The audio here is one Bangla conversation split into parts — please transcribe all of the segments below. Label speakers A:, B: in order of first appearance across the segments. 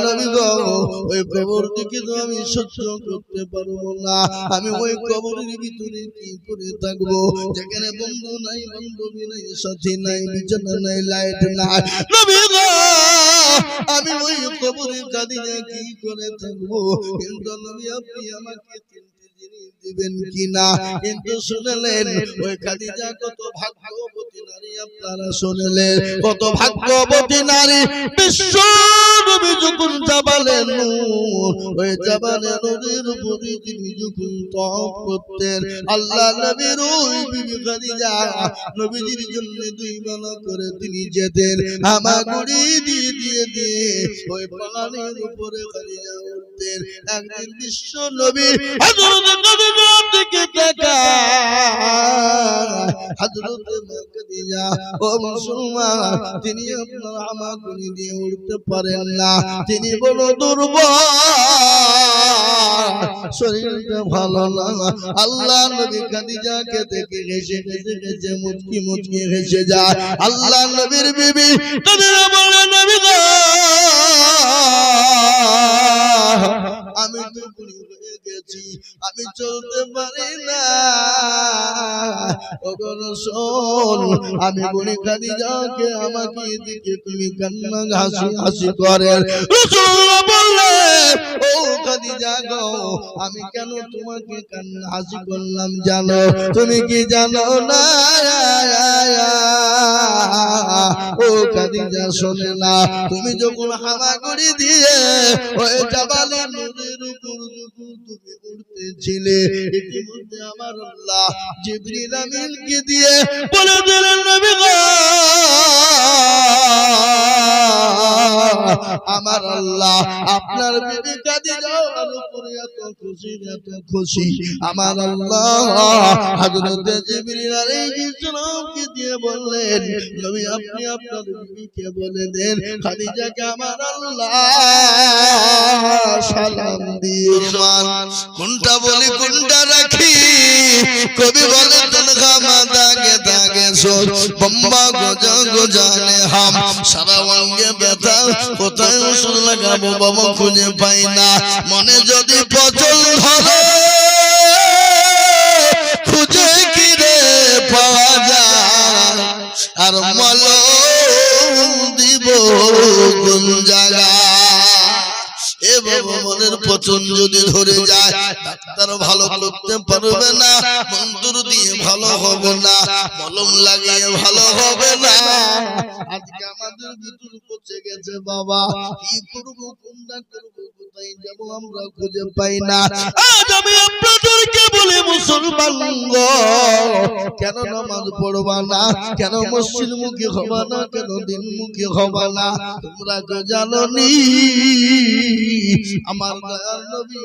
A: নবী গো ওই কবর থেকে তো আমি সহ্য করতে পারবো না, আমি ওই কবরের ভিতরে কি করে থাকবো যেখানে বন্ধু নাই, বান্ধবী নাই, সাথী নাই, বিছানা নাই, লাইট নাই। নবী গো আমি ওই কবরে কাঁদিয়ে কি করে থাকবো? কিন্তু নবী আপনি আমাকে দিবেন কিনা? কিন্তু শুনলেন ওই খাদিজা কত ভাগ্যবতী নারী, আপনারা শুনলেন কত ভাগ্যবতী নারী। বিশ্ব নবী যখন জাবালেন নূর, ওই জাবালে নূরের উপরে তিনি যখন তওয়াফ করতেন, আল্লাহ নবীর ওই বিবি খাদিজা নবীজির জন্য দুই বেলা করে তিনি যেতেন, হামাগুড়ি দিয়ে দিয়ে দিয়ে ওই পাহাড়ের উপরে খাদিজা উঠতেন। একদিন বিশ্ব নবী হযরত খাদিজার দিকে তাকায়, হযরত খাদিজা ও মুসলমান, তিনি আপনার হামাগুড়ি দিয়ে উঠতে পারেন না, তিনি বড় দুর্বল, শরীরটা ভালো না। আল্লাহ নবী খাদিজাকে দেখে হেসে হেসে হেসে মুচকি মুচকি হেসে যায়। আল্লাহ নবীর বিবি খাদিজা বলে, নবী গো আমি তো বুড়ি হয়ে গেছি, আমি চলতে পারি না, ওগো রাসূল আমি বুড়ি খাদিজাকে আমাকে দেখে তুমি কান্না হাসি হাসি করেন। রাসূলুল্লাহ বললেন, ও খাদিজা গো আমি কেন তোমাকে কান্না হাসি করলাম জানো? তুমি কি জানো না? ও খাদিজা শোনে না, তুমি যখন হামাগুড়ি দিয়ে ওই জাবালে নূরের উপর যখন তুমি উঠতেছিলে, ইতিমধ্যে আমার আল্লাহ জিবরিল আমিনকে দিয়ে বলে দিলেন, নবী গো আমার আল্লাহ আপনার বিবি খাদিজার উপরে এত খুশি, এত খুশি, আমার আল্লাহ হযরত জিবরিল আলাইহিস সালামকে দিয়ে বললেন, নবী আপনি আপনার বিবিকে বলে দেন খাদিজাকে আমার আল্লাহ সালাম দিয়ে। কোনটা বলি কোনটা রাখি? কবি বলে তনখা মাদাগে দাগে সোচ বম্বা গজা গজানে হাম, সারা অঙ্গে ব্যথা, কোথায় ওষুধ লাগাবো বাবা খুঁজে পাই না, মনে যদি পচল ধরে খুঁজে কিরে পাওয়া যায়, আর মলম দিব কোন জায়গা? এ বাবা মনের পচন যদি ধরে যায়, ডাক্তার ভালো করতে পারবে না, মন্ত্র দিয়ে ভালো হবে না, মলম লাগিয়ে ভালো হবে না। আজকে আমাদের ভিতর পচে গেছে বাবা, কি করবো, কোনটা করবো, কোথায় যাবো আমরা খুঁজে পাই না। আজ আমি আপনাদেরকে বলি মুসলমান গো, কেন নামাজ পড়বা না, কেন মসজিদ মুখী হবা না, কেন দিন মুখী হবা না? তোমরা তো জানো নি আমার দয়াল নবী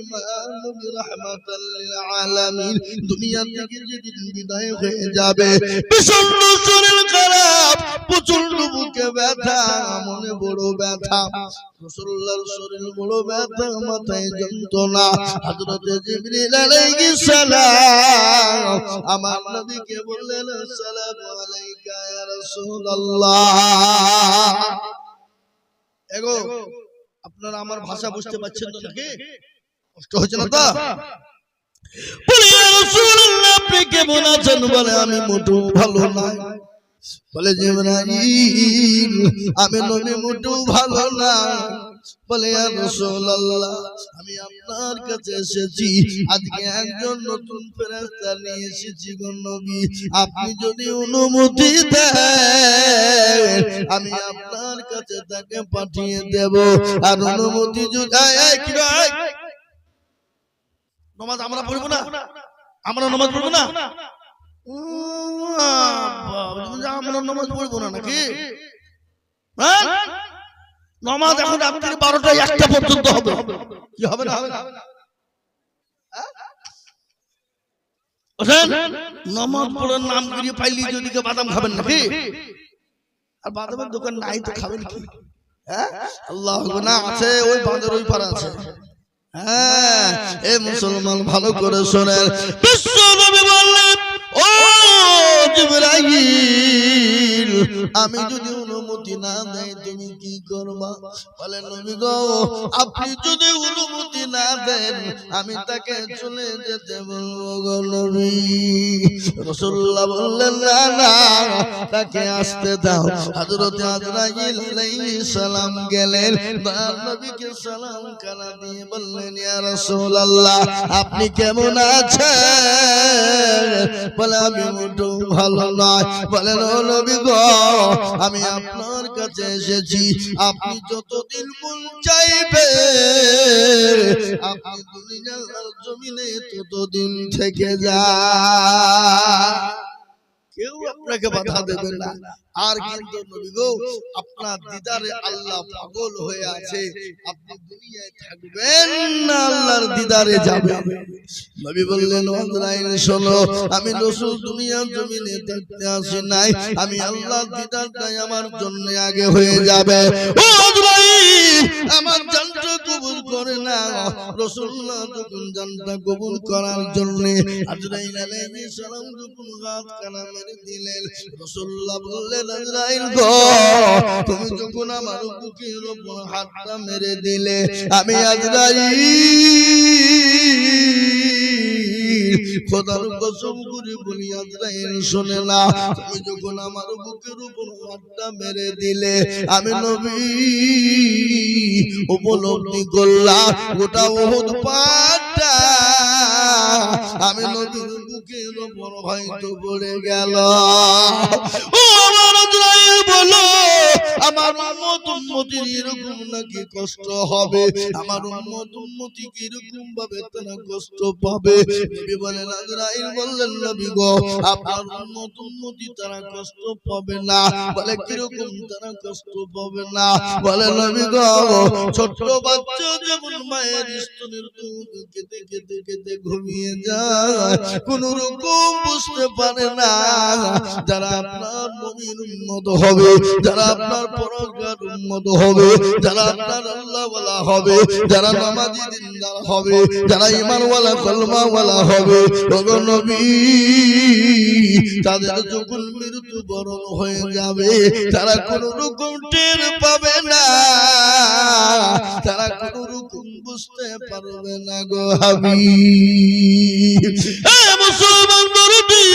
A: নবী রাহমাতাল লিল আলামিন দুনিয়া থেকে যেদিন বিদায় হয়ে যাবে, প্রচন্ড শরীর খারাপ, প্রচন্ড বুকে ব্যথা, মনে বড় ব্যথা, রাসূলুল্লাহর শরীর বড় ব্যথা, মাথায় যন্ত্রণা। হযরত জিবরিল আলাইহিস সালাম আমার নবীকে বললেন, আসসালামু আলাইকা ইয়া রাসূলুল্লাহ। এগো আপনারা আমার ভাষা বুঝতে পারছেন তো নাকি? কষ্ট হচ্ছে না তো? বলে ইয়া রাসূলুল্লাহ আপনি কেমন আছেন? বলে আমি মোটেও ভালো নাই। বলে জিবরাইল আমি নবী মোটেও ভালো না। বলে ইয়া রাসূলুল্লাহ আমি আপনার কাছে এসেছি, আজকে একজন নতুন ফেরেশতা নিয়ে এসেছি গো নবী, আপনি যদি অনুমতি দেন আমি আপনার কাছে তাকে পাঠিয়ে দেব। আর অনুমতি যদি নামাজ আমরা পড়বো না, আমরা নামাজ পড়বো না, আমরা নামাজ পড়বো না নাকি? নামাজ এখন রাত্রি 12টা 1টা পর্যন্ত হবে, কি হবে না? হবে না? নামাজ পড়ার নাম করিয়ে পাইলি যদি বাদাম খাবেন নাকি? আর বাদামের দোকান নাই তো খাবেন কি? আল্লাহ না আছে, ওই বাঁধের ওই পাড়া আছে। হ্যাঁ এ মুসলমান ভালো করে শোনেন, বিশ্ব নবী বললেন, ও জিবরাইল আমি যদি অনুমতি না দেই তুমি কি করবা? বলে নবী গো আপনি যদি অনুমতি না দেন আমি তাকে চলে যেতে বলবো গো নবী। রাসূলুল্লাহ বললেন না না তাকে আসতে দাও। হযরত আজরাইল আলাইহিস সালাম গেলেন, নবীকে সালাম কানা দিয়ে বললেন ইয়া রাসূলুল্লাহ আপনি কেমন আছেন? বলে আমি মোটেও ভালো নয়। বলেন ও নবী গো আমি আপনার কাছে এসেছি, আপনি যতদিন মন চাইবে আপনি দুনিয়ার জমিনে ততদিন থেকে যান, কেউ আপনাকে বাধা দেবে না। আর কিন্তু নবী গো আপনার দিদারে আল্লাহ পাগল হয়ে আছে, আপনি দুনিয়ায় থাকবেন না আল্লাহর দিদারে যাবেন। নবী বললেন আজরাইল শোনো আমি রাসূল দুনিয়ার জমিনে থাকতে আসি নাই, আমি আল্লাহর দিদারটাই আমার জন্য আগে হয়ে যাবে। ও আজরাইল আমার জানটা কবুল করে না। রাসূলুল্লাহ যখন জানটা কবুল করার জন্য আজরাইল আলাইহিস সালাম যখন হাত কানা মেরে দিলেন, রাসূলুল্লাহ বললেন আজরাইল গো তুমি যখন আমার বুকের উপর হাতটা মেরে দিলে আমি আজরাইল খোদার কসম করে বলি আজরাইল শুনে না, তুমি যখন আমার বুকের উপর হাতটা মেরে দিলে আমি নবী উপলব্ধি করলাম গোটা উহুদ পাহাড়টা আমি নবীর বুকের উপর হয়তো পড়ে গেল। ও আমার আজরাইল বলো আমার উম্মত উম্মতির এরকম নাকি কষ্ট হবে? আমার উম্মত উম্মতি কি এরকম ভাবে তারা কষ্ট পাবে? নবী বলেন আজরাইল বললেন নবী গো আপনার উম্মত উম্মতি তারা কষ্ট পাবে না। বলে কিরকম তারা কষ্ট পাবে না? বলে নবী গো ছোট বাচ্চা যেমন মায়ের স্তনের দুধ খেতে খেতে খেতে ঘুমিয়ে যায় কোন রকম বুঝতে পারে না, যারা আপনার নবীর উম্মত হবে, যারা আপনার পরগার উম্মত হবে, যারা আপনার আল্লাহওয়ালা হবে, যারা নামাজি দিনদার হবে, যারা ঈমানওয়ালা কলমাওয়ালা হবে, ওগো নবী তাদের যখন মৃত্যু বরণ হয়ে যাবে তারা কোন রকম টের পাবে না, তারা কোন রকম বুঝতে পারবে না গো হাবিব। এ মুসলমান দরদি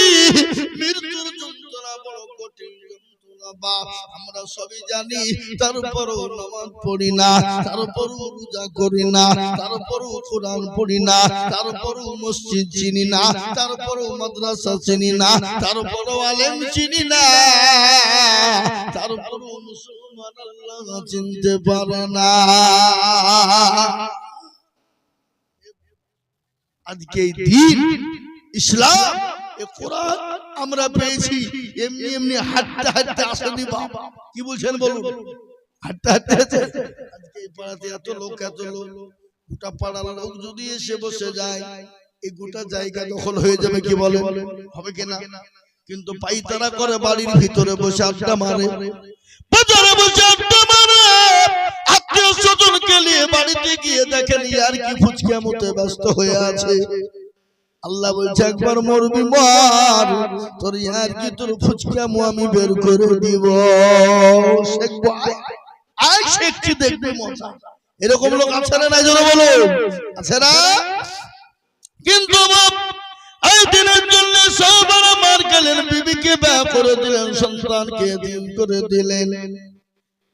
A: মৃত্যুর যন্ত্রণা বড় কঠিন যন্ত্রণা বাপ আমরা সবই জানি, তারপরও নামাজ পড়ি না, তারপরও রোজা করি না, তারপরও কোরআন পড়ি না, তারপরও মসজিদ চিনি না, তারপরও মাদ্রাসা চিনি না, তারপরও আলেম চিনি না, তারপরও মুসলমান আল্লাহ চিনতে পারে না। আজকে এই দিন ইসলাম এ কোরআন আমরা পেয়েছি এমনি এমনি হাঁটতে হাঁটতে আসেনি বাবা, কি বলছেন বলুন? হাঁটতে হাঁটতে আছে। আজকে এই পাড়াতে এত লোক গোটা পাড়ার লোক যদি এসে বসে যায় এই গোটা জায়গা দখল হয়ে যাবে, কি বলে হবে কিনা? কিন্তু পাইতারা করে বাড়ির ভিতরে বসে আড্ডা মারে, বাজারে বসে আড্ডা মারে, আত্মীয় স্বজনকে নিয়ে বাড়িতে গিয়ে দেখেন আর কি ফুচকা মতে ব্যস্ত হয়ে আছে। আল্লাহ বলছে একবার মরবি মর, তোর আর কি তোর ফুচকা মু আমি বের করে দিব, আয় শেখছি দেখবি মজা। এরকম লোক আছে না নাই জোরে বলো, আছে না? কিন্তু এই দিনের জন্য সবার মার গেলেন, বিবিকে বিয়ে করে দিলেন, সন্তানকে দিন করে দিলেন,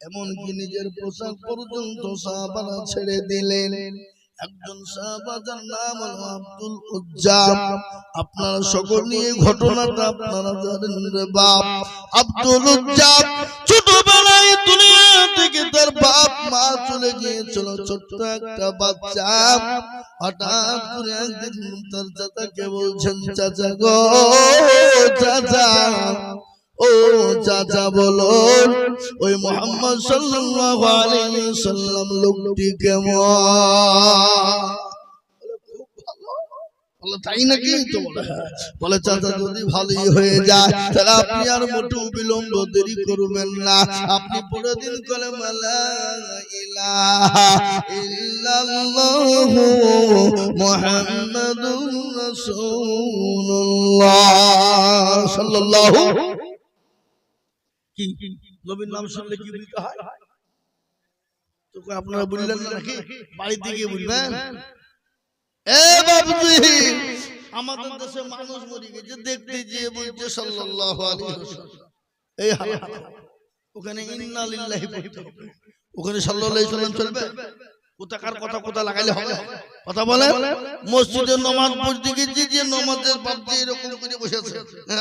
A: এমনকি নিজের পোশাক পর্যন্ত সাহাবারা ছেড়ে দিলেন। একজন সাহাবাজার নাম হলো আব্দুল উজ্জাম। আপনারা সকলে এই ঘটনাটা আপনারা জানেন রে বাপ। আব্দুল উজ্জাম ছোটবেলায় দুনিয়া থেকে তার বাপ মা চলে গিয়েছিল, ছোট্ট একটা বাচ্চা। হঠাৎ করে একদিন তার চাচাকে বলছেন চাচা গো চাচা, ও চাচা বলো ওই মুহাম্মদ সাল্লাল্লাহু আলাইহি ওয়াসাল্লাম লোকটি কেমন? তাই নাকি? তো বলে চাচা যদি ভালোই হয়ে যায় তাহলে আপনি আর মোটেও বিলম্ব দেরি করবেন না, আপনি পড়ে দিন কলেমা লা ইলাহা ইল্লাল্লাহ ইল্লাল্লাহু মুহাম্মাদুর রাসূলুল্লাহ সাল্লাল্লাহু কি নবীর নাম শুনলে কি বলতে হয় তো আপনারা বললেন না নাকি বাড়িতে গিয়ে বলবেন এ বাবুজি আমাদের দেশে মানুষ মরে গেছে দেখতে গিয়ে বলছে সাল্লাল্লাহু আলাইহি ওয়াসাল্লাম এই হালাত ওখানে ইন্না লিল্লাহি পড়তে হবে ওখানে সাল্লাল্লাহু আলাইহি ওয়াসাল্লাম চলবে কোথাকার কথা কোথা লাগাইলে হবে কথা বলে মসজিদে নামাজ পড়তে গিয়ে যে নামাজের বাপ যে এরকম করে বসে আছে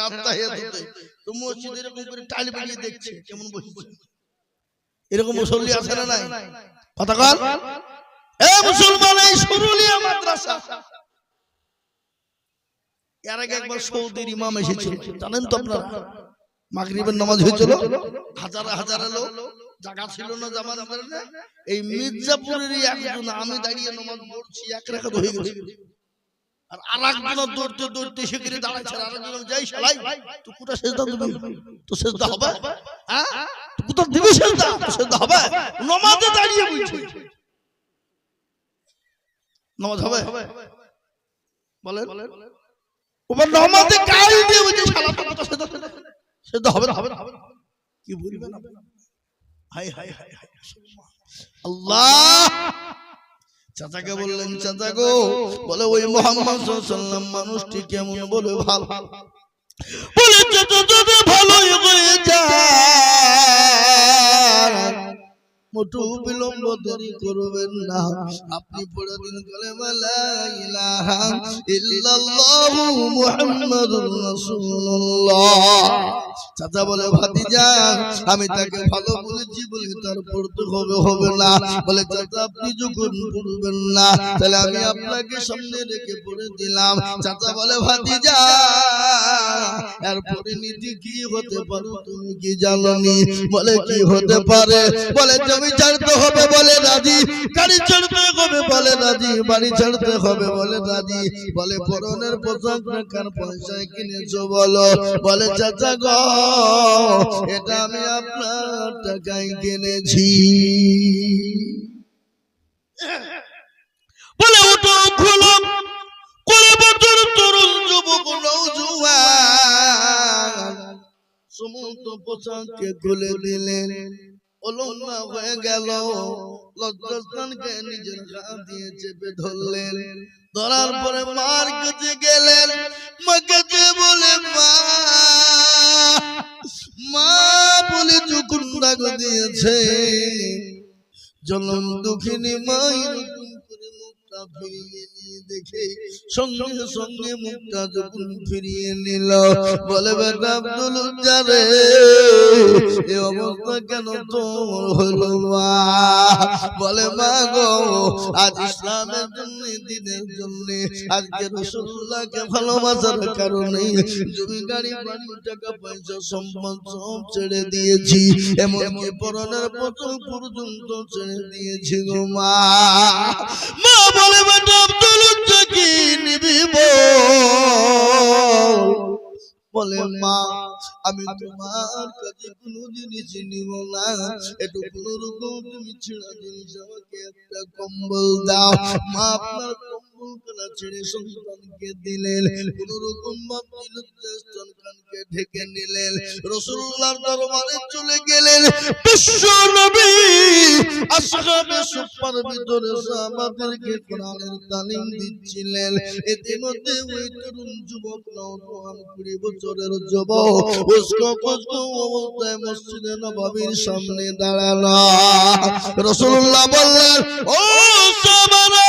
A: আত্তাহিয়াতুতে তো মসজিদে এরকম করে টাইল বানিয়ে দেখছে কেমন বসেছে এরকম মুসল্লি আছে না নাই কথা কর এ মুসলমান এই শুরুলিয়া মাদ্রাসা এর আগে একবার সৌদির ইমাম এসেছিল জানেন তো আপনারা মাগরিবের নামাজ হয়েছিল হাজার হাজার লোক জায়গা ছিল না জামাত পড়তে এই মির্জাপুরেরই একজন আমি দাঁড়িয়ে নামাজ পড়ছি এক রাকাত হয়ে গেছে আর আরেকজন দৌড়তে দৌড়তে সেখানে দাঁড়াচ্ছে আরেকজন যাই শালাই তুই কোথা সেজদা দিবি তো সেজদা হবে হ্যাঁ তুই কোথা দিবি সেজদা সেজদা হবে নামাজে দাঁড়িয়ে বলছি নামাজ হবে বলেন ওমর নামাজে গাল দিয়ে বলছে শালা তো সেজদা সেজদা হবে না কি বলবেন আপনি হায় হায় হায় হায় আল্লাহ চাচাকে বললেন চাচা গো বলে ওই মুহাম্মদ সাল্লাল্লাহু আলাইহি ওয়াসাল্লাম মানুষটি কেমন বলে ভালো বলে চাচা যদি ভালোই হয়ে যায় মোটু বিলম্ব দেরি করবেন না আপনি পড়ে দিন কালেমা লা ইলাহা ইল্লাল্লাহু মুহাম্মাদুর রাসূলুল্লাহ চাচা বলে ভাতিজা আমি তাকে ভালো বলেছি বলে তার পড়তে হবে না বলে চাচা আপনি যখন পড়বেন না তাহলে আমি আপনাকে সামনে রেখে পড়ে দিলাম চাচা বলে ভাতিজা এর পরিণতি কি হতে পারে তুমি কি জানোনি বলে কি হতে পারে বলে জমি ছাড়তে হবে বলে রাজি গাড়ি ছাড়তে হবে বলে রাজি বাড়ি ছাড়তে হবে বলে রাজি বলে পরনের পোশাক কার পয়সায় কিনেছো বলো বলে চাচা গো এটা আমি আপনার টাকায় কিনেছি বলে ওটা খুলো কোলে বছর তরুণ যুবক নওজোয়ান সমস্ত পোশাককে খুলে দিলেন অলঙ্কা হয়ে গেল লজ্জাস্থানকে নিজের গা দিয়ে চেপে ধরলেন ধরার পরে মার কাছে গেলেন মাকে বলে মা মা বলে যখন ডাক দিয়েছে জনম দুঃখিনী মায়ের মুখটা ফিরিয়ে নিয়ে দেখে সঙ্গে সঙ্গে মুখটা যখন ফিরিয়ে নিল বলে বেটা আব্দুল উজ্জারে এই অবস্থা কেন তোর হলো মা বলে মা গো আজ ইসলামের জন্য দিনের জন্য আজকে রাসূলুল্লাহকে ভালোবাসার কারণে জমি গাড়ি বাড়ি টাকা পয়সা সম্পদ সব ছেড়ে দিয়েছি এমনকি পরনের পোশাক পর্যন্ত ছেড়ে দিয়েছি গো মা মা বলে বেটা আব্দুল উজ্জা কি নিবি বলে মা আমি তোমার কাছে কোনো জিনিস নিব না একটু কোন রকম তুমি ছেড়া জিনিস আমাকে একটা কম্বল দাও মা আপনার কম্বল কানা ছেড়ে সন্তানকে দিলেন কোন রকম সন্তানকে ঢেকে নিলেন রাসূলুল্লাহর দরবারে চলে গেলেন বিশ্ব নবী আসহাবে সুফার ভিতরে সাহাবাদেরকে কোরআনের তালিম দিচ্ছিলেন ইতিমধ্যে ওই তরুণ যুবক নওজোয়ান 20 বছরের যুবক উস্কো অবস্থায় মসজিদে নববীর সামনে দাঁড়ানো রাসূলুল্লাহ বললেন ও সাহাবারা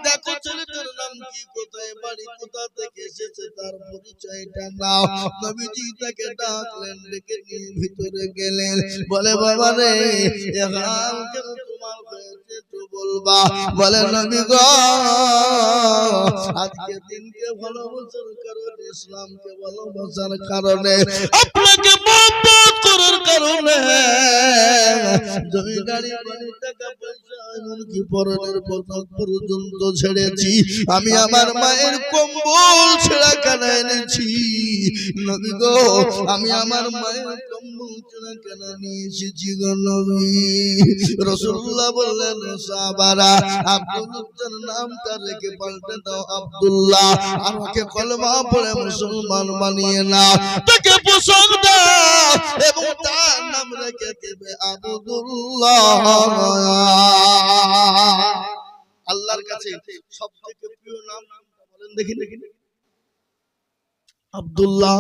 A: দেখো ছেলেটার নাম কি কোথায় বাড়ি কোথা থেকে এসেছে তার পরিচয়টা নাও নবীজি তাকে ডাকলেন ডেকে নিয়ে ভিতরে গেলেন বলে বাবা রে এ হাল কেন তোমার হয়েছে তো বলবা বলে নবী গো আজকে দিনকে ভালোবাসার কারণে ইসলামকে ভালোবাসার কারণে আপনাকে মহব্বত করার কারণে জমি গাড়ি বাড়ি টাকা পয়সা এমনকি পরনের পোশাক পর্যন্ত ছেড়েছি। আমি আমার মায়ের কম্বল ছেঁড়া কেনা এনেছি নবী গো, আমি আমার মায়ের কম্বল ছেঁড়া কেনা নিয়ে এসেছি গো নবী। রাসূলুল্লাহ বললেন সাহাবারা আব্দুল্লাহর নামটা রেখে পাল্টে দাও আব্দুল্লাহ, আমাকে কলমা পড়ে মুসলমান বানিয়ে নাও, তাকে পোশাক দাও এবং তার নাম রেখে দেবে আব্দুল্লাহ। আল্লাহর কাছে সবথেকে প্রিয় নাম বলেন দেখি দেখি আব্দুল্লাহ।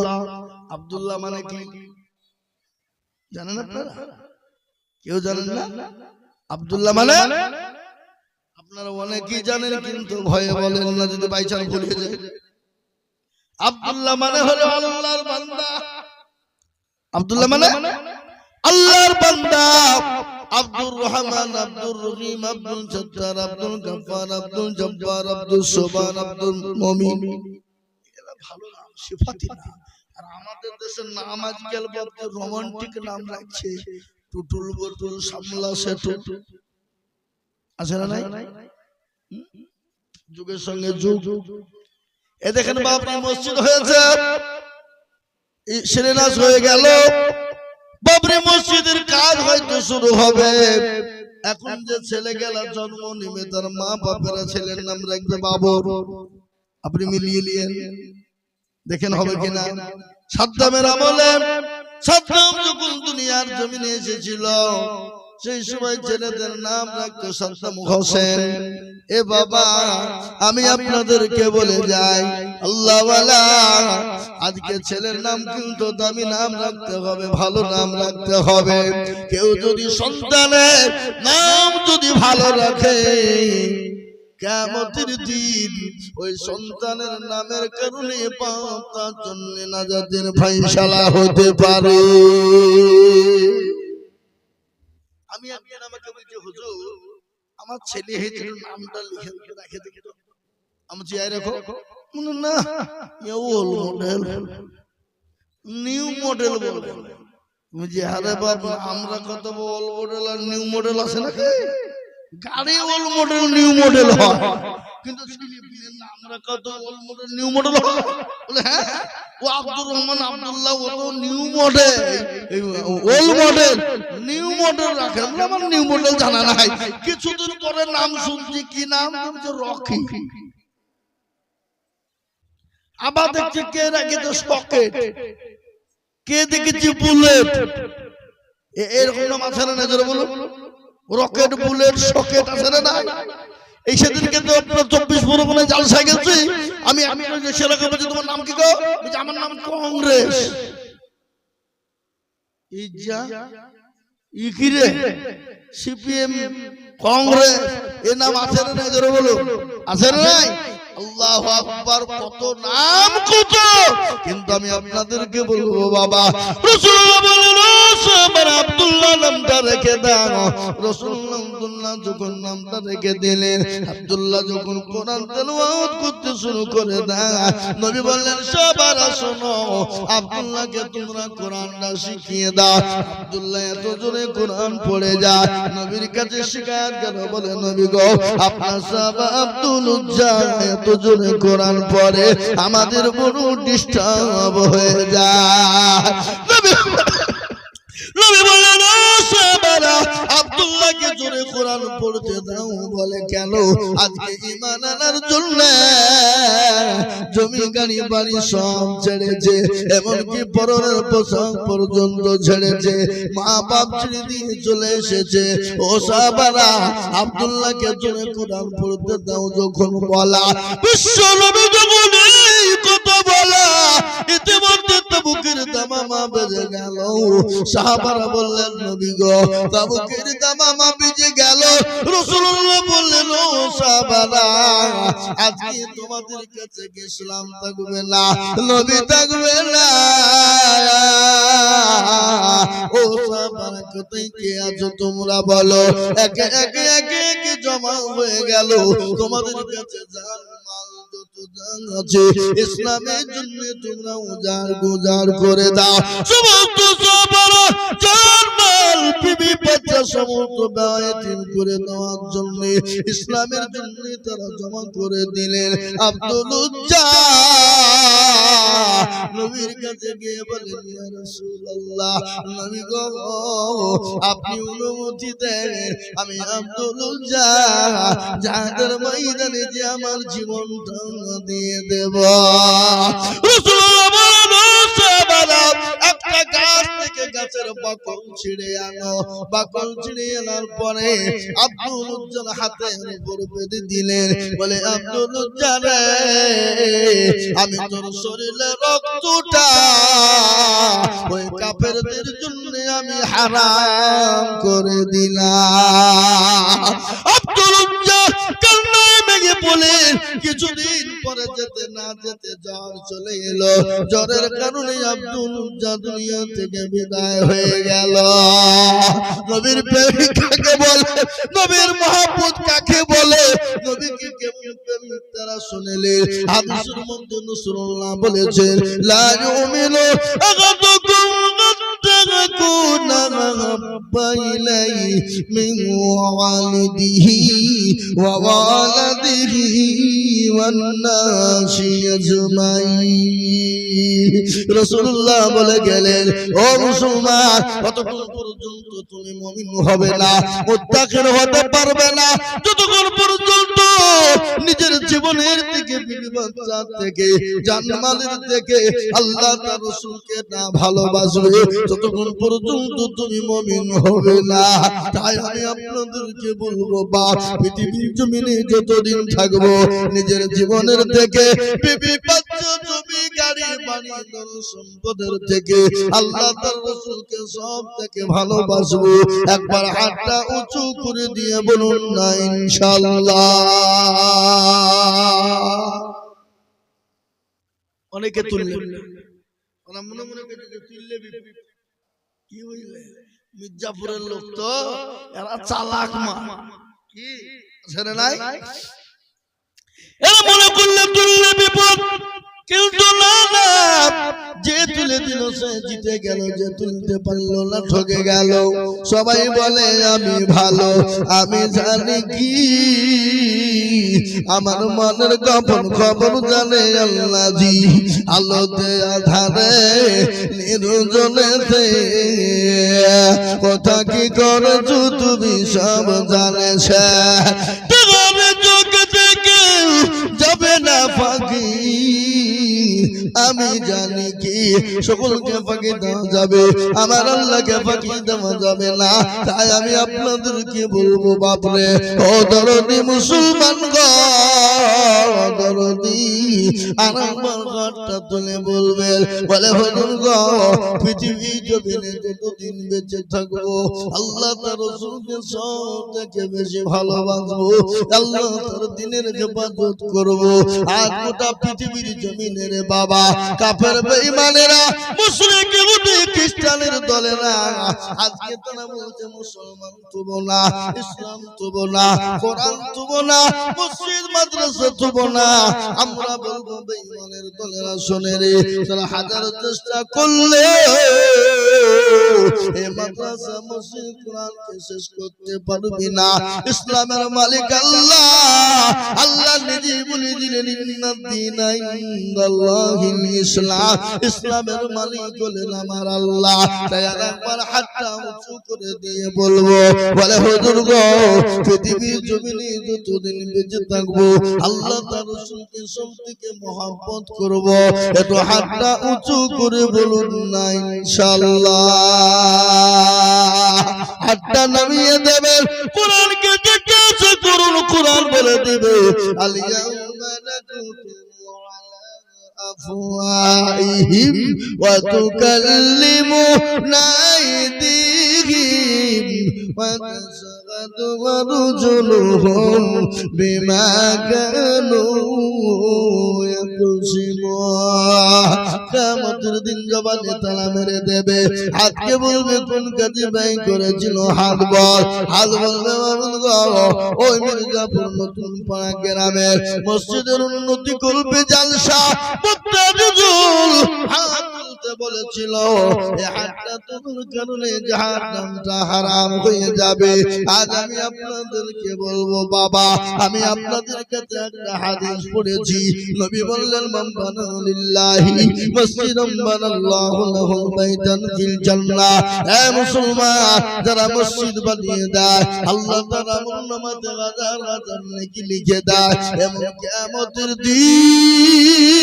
A: আব্দুল্লাহ মানে কি জানেন আপনারা? কেউ জানেন না? আব্দুল্লাহ মানে আপনারা অনেকেই জানেন কিন্তু ভয়ে বলেন না, যদি বাইচান্স ভুলে যায়। আব্দুল্লাহ মানে হলো আল্লাহর বান্দা। আব্দুল্লাহ মানে আল্লাহর বান্দা। আব্দুর রহমান, আব্দুর রহিম, আব্দুল সত্তার, আব্দুল গফফার, আব্দুল জব্বার, আব্দুল সুবহান, আব্দুল মুমিন, এরা ভালো নাম, সিফাতি নাম। আর আমাদের দেশের নাম আজকাল বড় রোমান্টিক নাম রাখছে, টুটুল বটুল, সামলা সেতু, আছে না নাই? যুগের সঙ্গে যুগ। এ দেখেন বাবরি মসজিদ হয়েছে, শিলান্যাস হয়ে গেল, বাবরি মসজিদের কাজ হয়তো শুরু হবে। এখন যে ছেলেগুলা জন্ম নিবে তার মা বাপেরা ছেলের নাম রাখবে বাবর। আপনি মিলিয়ে নিয়েন দেখেন হবে কিনা। সাদ্দামের আমলে, সাদ্দাম যখন দুনিয়ার জমিনে এসেছিল সেই সময় ছেলেদের নাম রাখতো সাদ্দাম হোসেন। এ বাবা আমি আপনাদেরকে বলে যাই আল্লাহওয়ালা, আজকে ছেলের নাম কিন্তু দামি নাম রাখতে হবে, ভালো নাম রাখতে হবে। কেউ যদি সন্তানের নাম যদি ভালো রাখে, কিয়ামতের দিন ওই সন্তানের নামের কারণে পাপ তার জন্য নাজাতের ফায়সালা হতে পারে। আমি একদিন আমাকে বলছি হুজুর আমার ছেলে হয়েছিল, নামটা লিখে রেখে দেখি তো। আমি চাই রাখো না, ওল্ড মডেল নিউ মডেল বলবো। বুঝি আরে বাবা আমরা কত ওল্ড মডেল আর নিউ মডেল আছে নাকি? গাড়ি ওল্ড মডেল নিউ মডেল হয়, কিন্তু আমরা কত ওল্ড মডেল নিউ মডেল হয়। বলে হ্যাঁ ও আব্দুর রহমান আব্দুল্লাহ ও তো new model, old model new model রাখে। আমার নিউ মডেল জানা নাই। কিছুদিন পরে নাম শুনছি, কি নাম? রকি। আবার দেখছি কে রেখেছে সকেট, কে দেখেছি বুলেট। এরকম নাম আছে না? নজরে বলুন, রকেট, বুলেট, সকেট আছে না? এই সেদিনকে তো আপনার 24 পরগনায় জালসা গেছি আমি। সেরকম বলছি তোমার নাম কি গো? আমার নাম কংগ্রেস। সিপিএম, কংগ্রেস, এ নাম আছে না? নজরে বলুন আছে না? নাই? আল্লাহু আকবার, কত নাম কত। কিন্তু আমি আপনাদেরকে বলবো বাবা, রাসূলুল্লাহ বলেন আব্দুল্লাহ নামটা রেখে দাও। রাসূলুল্লাহ আব্দুল্লাহ যখন নামটা রেখে দিলেন, আব্দুল্লাহ যখন কোরআন তেলাওয়াত করতে শুরু করে দেয়, নবী বললেন সবারা শোনো, আব্দুল্লাহকে তোমরা কোরআনটা শিখিয়ে দাও। আব্দুল্লাহ এত জোরে কোরআন পড়ে যায়, নবীর কাছে শিকার করে বলে নবী গো আপনার সাহাবা আব্দুল উজ্জা এত জোরে কোরআন পড়ে আমাদের বড় ডিস্টার্ব হয়ে যায়। নবী বললেন সাহাবারা আব্দুল্লাহকে জোরে কোরআন পড়তে দাও। বলে কেন? আজকে ঈমান আনার জন্য জমি গাড়ি বাড়ি সব ছেড়েছে, এমনকি পরনের পোশাক পর্যন্ত ছেড়েছে, মা বাপ ছেড়ে দিয়ে চলে এসেছে। ও সাহাবারা আব্দুল্লাহকে জোরে কোরআন পড়তে দাও যখন বলা, বিশ্ব নবী যখন এই কথা বলা, ইতিমধ্যে তাবুকের দামামা বেজে গেল। সাহাবারা বললেন নবী গো তাবুকের দামামা বেজে গেল। রাসূলুল্লাহ বললেন ও সাহাবারা আজকে তোমাদের কাছে কি ইসলাম থাকবে না, নবী থাকবে না? ও সাহাবারা কোথায় কে আছো তোমরা বলো? একে একে একে একে জমা হয়ে গেল। তোমাদের কাছে জান মাল যত আছে ইসলামের জন্য তোমরা উজাড় করে দাও। সমস্ত সবার জানমাল বিবি বাচ্চা সমস্ত ব্যয়তিম করে দেওয়ার জন্য ইসলামের জন্য তারা জমা করে দিলেন। আব্দুল উজ্জা নবীর কাছে গিয়ে বলেন, ইয়া রাসূলুল্লাহ, নবী গো আপনি অনুমতি দেন আমি আব্দুল উজ্জা জিহাদের ময়দানে যে আমার জীবনটা দিয়ে দেব। রাসূলুল্লাহ বলেন, একটা গাছ থেকে গাছের বাকল ছিঁড়ে আনো। বাকল ছিঁড়ে আনার পরে আব্দুল উজ্জার হাতের উপর বেঁধে দিলেন। বলে, আব্দুল উজ্জা রে, আমি তোর শরীরে রক্তটা ওই কাফেরদের জন্য আমি হারাম করে দিলাম। আব্দুল উজ্জা কান্নায় ভেঙে পড়লেন। কিছুদিন পরে যেতে না যেতে জ্বর চলে এলো। জ্বরের কারণে আব্দুল উজ্জা দুনিয়া থেকে বিদায় হয়ে গেল। নবীর প্রেমিক কাকে বলে, নবীর মহব্বত কাকে বলে, নবীকে কেমন প্রেমিক তারা শুনলে। হাদিসের মধ্যে রাসূলুল্লাহ বলেছেন, লা ইউমিনু আহাদুকুম তাকুনা মাহাব্বা ইলাইহি মিন ওয়ালিদিহি ওয়া ওয়ালাদিহি ওয়ান নাসি আজমাইন। রাসূলুল্লাহ বলে গেলেন, ও মুসলমান, কতক্ষণ পর্যন্ত তুমি মুমিন হবে না, মুত্তাকিন হতে পারবে না, যতক্ষণ পর্যন্ত নিজের জীবনের থেকে, বিবি বাচ্চা থেকে, জানমালের থেকে আল্লাহ তার রাসূলকে না ভালোবাসবে, ততক্ষণ পর্যন্ত তুমি মুমিন হবে না। তাই আমি আপনাদেরকে বলবো, বাপ পৃথিবীর জমিনে যতদিন থাকবো নিজের জীবনের থেকে, বিবি বাচ্চা, জমি, গাড়ি, বাড়ি, ধন সম্পদের থেকে আল্লাহ তার রাসূলকে সব থেকে ভালোবাসবো। একবার হাতটা উঁচু করে দিয়ে বলুন না ইনশাআল্লাহ। অনেকে তুললেন, ওরা মনে মনে তুললে কি হইলে, মির্জাপুরের লোক তো এরা চালাক মা, কি ছেড়ে নাই, এরা মনে করলে তুললে বিপদ। কিন্তু না, যে তুলে দিল সে জিতে গেল, যে তুলতে পারলো না ঠকে গেল। সবাই বলে আমি ভালো, আমি জানি কি আমার মনের গোপন খবর জানে আল্লাহজি। আলোতে আধারে নির্জনেতে কথা কি করছো তুমি সব জানেছ। চোখ থেকে যাবে না ফাঁকি, আমি জানি কি সকলকে ফাঁকি দেওয়া যাবে, আমার আল্লাহকে ফাঁকি দেওয়া যাবে না। তাই আমি আপনাদেরকে বলবো, বাপরে ও দরদি মুসলমান গো, দরদি আমার ঘরটা তুলে বলবেন, বলে হুজুর গো, পৃথিবী জমিনে যতদিন বেঁচে থাকবো আল্লাহ তার রাসূলকে সব থেকে বেশি ভালোবাসবো, আল্লাহ তার দ্বীনের হেফাজত করবো। আর গোটা পৃথিবীর জমিনের বাবা কাফের বেঈমানেরা, মুশরিক ইহুদি খ্রিস্টানের দলেরা আজকে তারা বলছে মুসলমান তুব না, ইসলাম তুব না, কোরআন তুব না, মসজিদ মাদ্রাসা তুব না। আমরা বলবো বেঈমানের দলেরা শুনে রে, তারা হাজার চেষ্টা করলে এই মাদ্রাসা মসজিদ কোরআনকে শেষ করতে পারবি না। ইসলামের মালিক আল্লাহ, আল্লাহ নিজে বলে দিলেন ইন্নাদ-দীনা ইনদাল্লাহিল ইসলাম, ইসলামের মালিক হলেন আমার আল্লাহ। তাই একবার হাতটা উঁচু করে দিয়ে বলবো, বলে হুজুর গো, পৃথিবীর জমিনে যতদিন বেঁচে থাকবো আল্লাহ তার রাসূলকে সবথেকে মহব্বত করব। একটু হাতটা উঁচু করে বলুন না ইনশাআল্লাহ। হাতটা নামিয়ে দেবেন, কোরআনকে জিজ্ঞাসা করুন, কোরআন বলে দিবে আল-ইয়াউমা নাকুতু أفواههم وتكلمنا أيديهم وتشهد أرجلهم بما كانوا يكسبون। কিয়ামতের দিন জবানে তালা মেরে দেবে হাতকে বলবে কোন কাজে ব্যয় করেছিল হাত বল হাত বলবে ওই মির্জাপুর নতুন পাড়া গ্রামের মসজিদের উন্নতি করবে জালসা মুত্তাজিজুল হাত তুলতে বলেছিল এই হাতটা তোলার কারণে জাহান্নামটা হারাম হয়ে যাবে আজ আমি আপনাদেরকে বলবো বাবা আমি আপনাদের কাছে একটা হাদিস পড়েছি নবী বললেন মান বানা লিল্লাহি মসজিদান বানাল্লাহু লাহু বাইতান ফিল জান্নাহ হে মুসলমান যারা মসজিদ বানিয়ে দেয় আল্লাহ তাআলা আমলনামাতে হাজার হাজার নেকি লিখে দেয় এবং কিয়ামতের দিন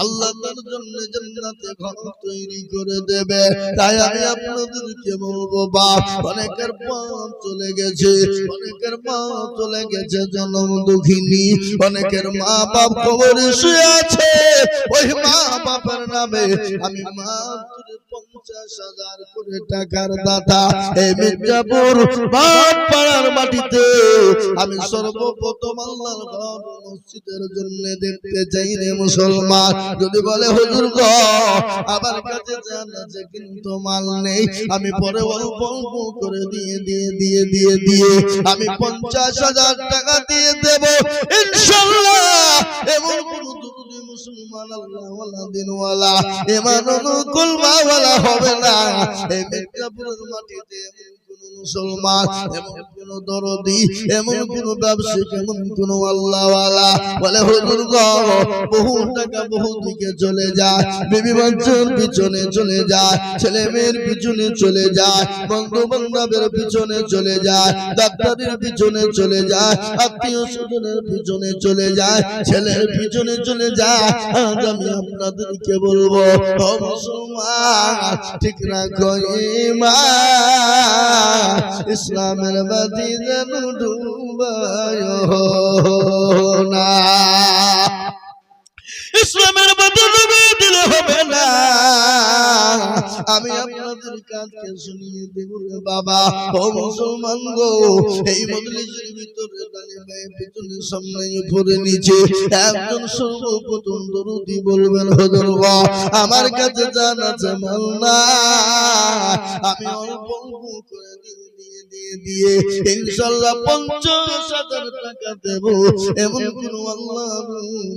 A: আল্লাহ তার জন্য জান্নাতে ঘর তৈরি করে দেবে তাই আমি আপনাদেরকে বলবো বাপ অনেকের পাপ চলে গেছে অনেকের মা চলে গেছে জনম দুঃখিনী অনেকের মা বাপ কবরে শুয়ে আছে ওই মা বাবার নামে আমি মাত্র 50,000 করে টাকার দাতা এই মির্জাপুর বাটপাড়ার মাটিতে আমি সর্বপ্রথম আল্লাহর ঘর মসজিদের জন্য দেখতে চাই রে মুসলমান যদি বলে হুজুর গো আমার কাছে জান আছে কিন্তু মাল নেই আমি পরে অল্প অল্প করে দিয়ে আমি 50,000 টাকা দিয়ে দেব ইনশাআল্লাহ এমন কোন দুরুদি মুসলমান আল্লাহওয়ালা দিনওয়ালা ঈমান অনুকূল মাওয়ালা হবে না এই মির্জাপুরের মাটিতে কোন মুসলমান এমন কোন দরদি এমন কোন ব্যবসায়ী এমন কোন আল্লাহওয়ালা বলে হুজুর গো বহু টাকা বহু দিকে চলে যায় বিবি বাচ্চার পিছনে চলে যায় ছেলে মেয়ের পিছনে চলে যায় বন্ধু বান্ধবের পিছনে চলে যায় ডাক্তারের পিছনে চলে যায় আত্মীয় স্বজনের পিছনে চলে যায় ছেলের পিছনে চলে যায় আজ আমি আপনাদেরকে বলবো ও মুসলমান ঠিক রাখো ঈমান ইসলামের বাতি যেন ডুবায় না ইসলামের বাতি ডুবে দিলে হবে না আমি আপনাদের কাজকে শুনিয়ে দেব বাবা ও মুসলমান গো এই মজলিসের ভিতরে দাঁড়িয়ে পিছনে সামনে উপরে নিচে একজন সর্বপ্রথম দরুদি বলবেন হুজুর গো আমার কাছে জান আছে মাল না আমি অল্প অল্প করে দিয়ে ইনশাআল্লাহ 50,000 টাকা দেব এমন কোন আল্লাহর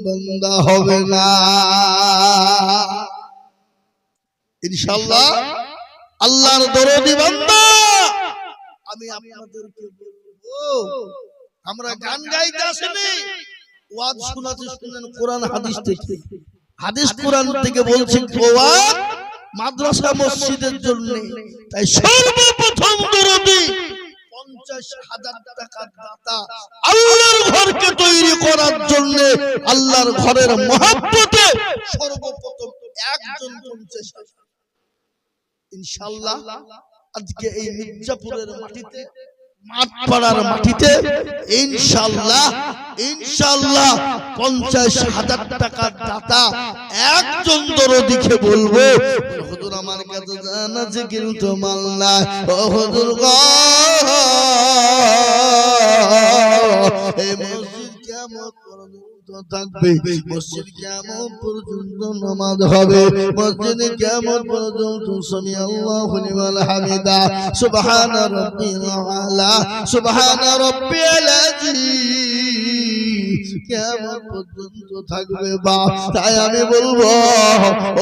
A: বান্দা হবে না ইনশাআল্লাহ আল্লাহর দরদি বান্দা আমি আপনাদেরকে বলবো আমরা গান গাইতে আসেনি ওয়াজ শোনাতে শুনেন কোরআন হাদিস থেকে হাদিস কোরআন থেকে বলছি ওয়াজ মাদ্রাসা মসজিদের জন্য তাই সর্বপ্রথম দরদি 50,000 টাকা দাতা আল্লাহর ঘরকে তৈরি করার জন্য আল্লাহর ঘরের মহব্বতে সর্বপ্রথম একজন 50,000 ইনশাআল্লাহ আজকে এই মির্জাপুরের মাটিতে মাঠপাড়ার মাটিতে ইনশাআল্লাহ 50,000 টাকা দাতা একজন দরদিকে বলবো হুজুর আমার কাছে জান আছে কিন্তু মাল নাই ও হুজুর গো এই মসজিদ কিয়ামত পর্যন্ত থাকবে মসজিদ কিয়ামত পর্যন্ত নামাজ হবে মসজিদ কিয়ামত পর্যন্ত সামি আল্লাহু লিমান হামিদা সুবহান রাব্বিল আলা সুবহান রাব্বিল আযীম কিয়ামত পর্যন্ত থাকবে বা তাই আমি বলবো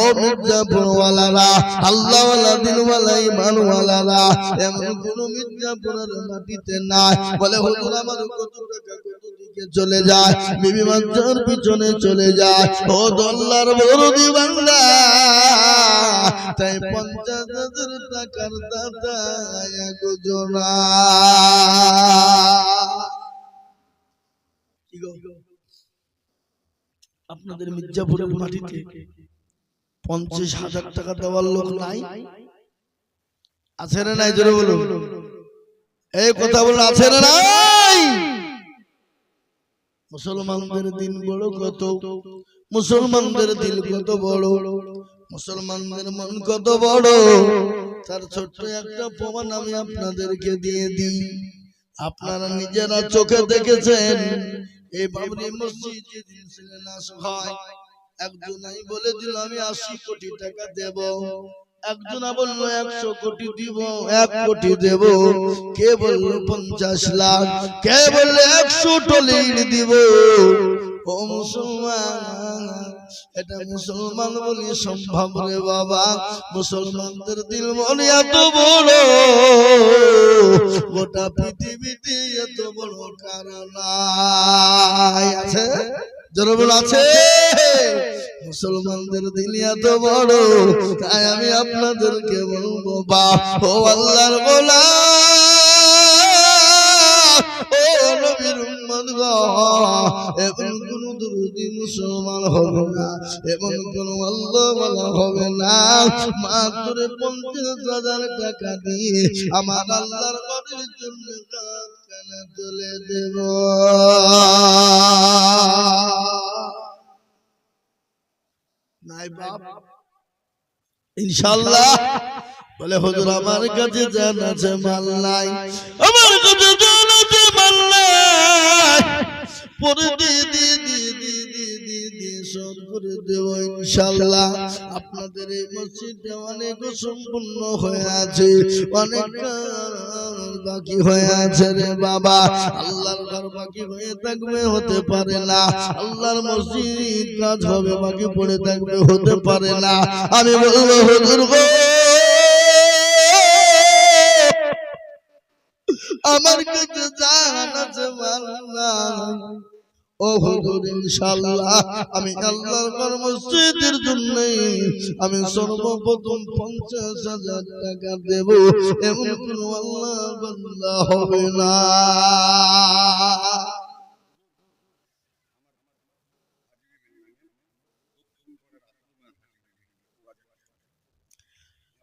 A: ও মির্জাপুর ওয়ালারা আল্লাহওয়ালা দিনওয়ালা ঈমানওয়ালারা এমন কোন মির্জাপুরের মাটিতে নাই বলে হুজুর আমার কত টাকা কত দিকে চলে যায় বিবি বাচ্চার পিছনে চলে যায় ও আল্লাহর দরদি বান্দা তাই 50,000 টাকার দাতা একজনা আপনাদের মির্জাপুরের মাটিতে 50,000 টাকা দেওয়ার লোক নাই আছে না নাই জোরে বলুন এই কথা বলুন আছে না নাই মুসলমানদের দিন বড় কত মুসলমানদের দিল কত বড় মুসলমানদের মন কত বড় তার ছোট্ট একটা প্রমাণ আমি আপনাদেরকে দিয়ে দিই আপনারা নিজেরা চোখে দেখেছেন এই বাবরি মসজিদ যেদিন শিলান্যাস হয় একজনাই বলে দিল আমি 80 কোটি টাকা দেব, একজনা বললো 100 কোটি দিব, 1 কোটি দেব, কে বললো 50 লাখ, কে বললো 100 টলি দিব। ও মুসলমান, এটা মুসলমান বলি সম্ভব রে বাবা? মুসলমানদের দিল মনে এত বড়, গোটা পৃথিবীতে এত বড় কারণ আছে? জনবল আছে? মুসলমানদের দিল এত বড়, তাই আমি আপনাদেরকে বলবো বা ও আল্লাহর গোলাম, ও নবীর উম্মত গো, এমন কোন দুরুদি মুসলমান হবে না, এমন কোন আল্লাহ ওয়ালা হবে না, মাত্র 50,000 টাকা দিয়ে আমার আল্লাহর ঘরের জন্য কানে তুলে দেব। নাই বাপ ইনশাআল্লাহ? বলে হুজুর আমার কাছে জান আছে মাল নাই, আমার কাছে জান আছে মাল নাই, পরে দিয়ে শোধ করে দেব ইনশাআল্লাহ। আপনাদের এই মসজিদটা অনেক সম্পূর্ণ হয়ে আছে, অনেক বাকি হয়ে আছে রে বাবা। আল্লাহর ঘর বাকি হয়ে থাকবে, হতে পারে না। আল্লাহর মসজিদ কাজ হবে, বাকি পড়ে থাকবে, হতে পারে না। আমি বলবো হুজুর গো, আমার কাছে জান আছে মাল নাই, ও হুজুর ইনশাআল্লাহ আমি আল্লাহর ঘর মসজিদের জন্য আমি সর্বপ্রথম 50,000 টাকা দেব, এমন কোন আল্লাহ বান্দা হবে না।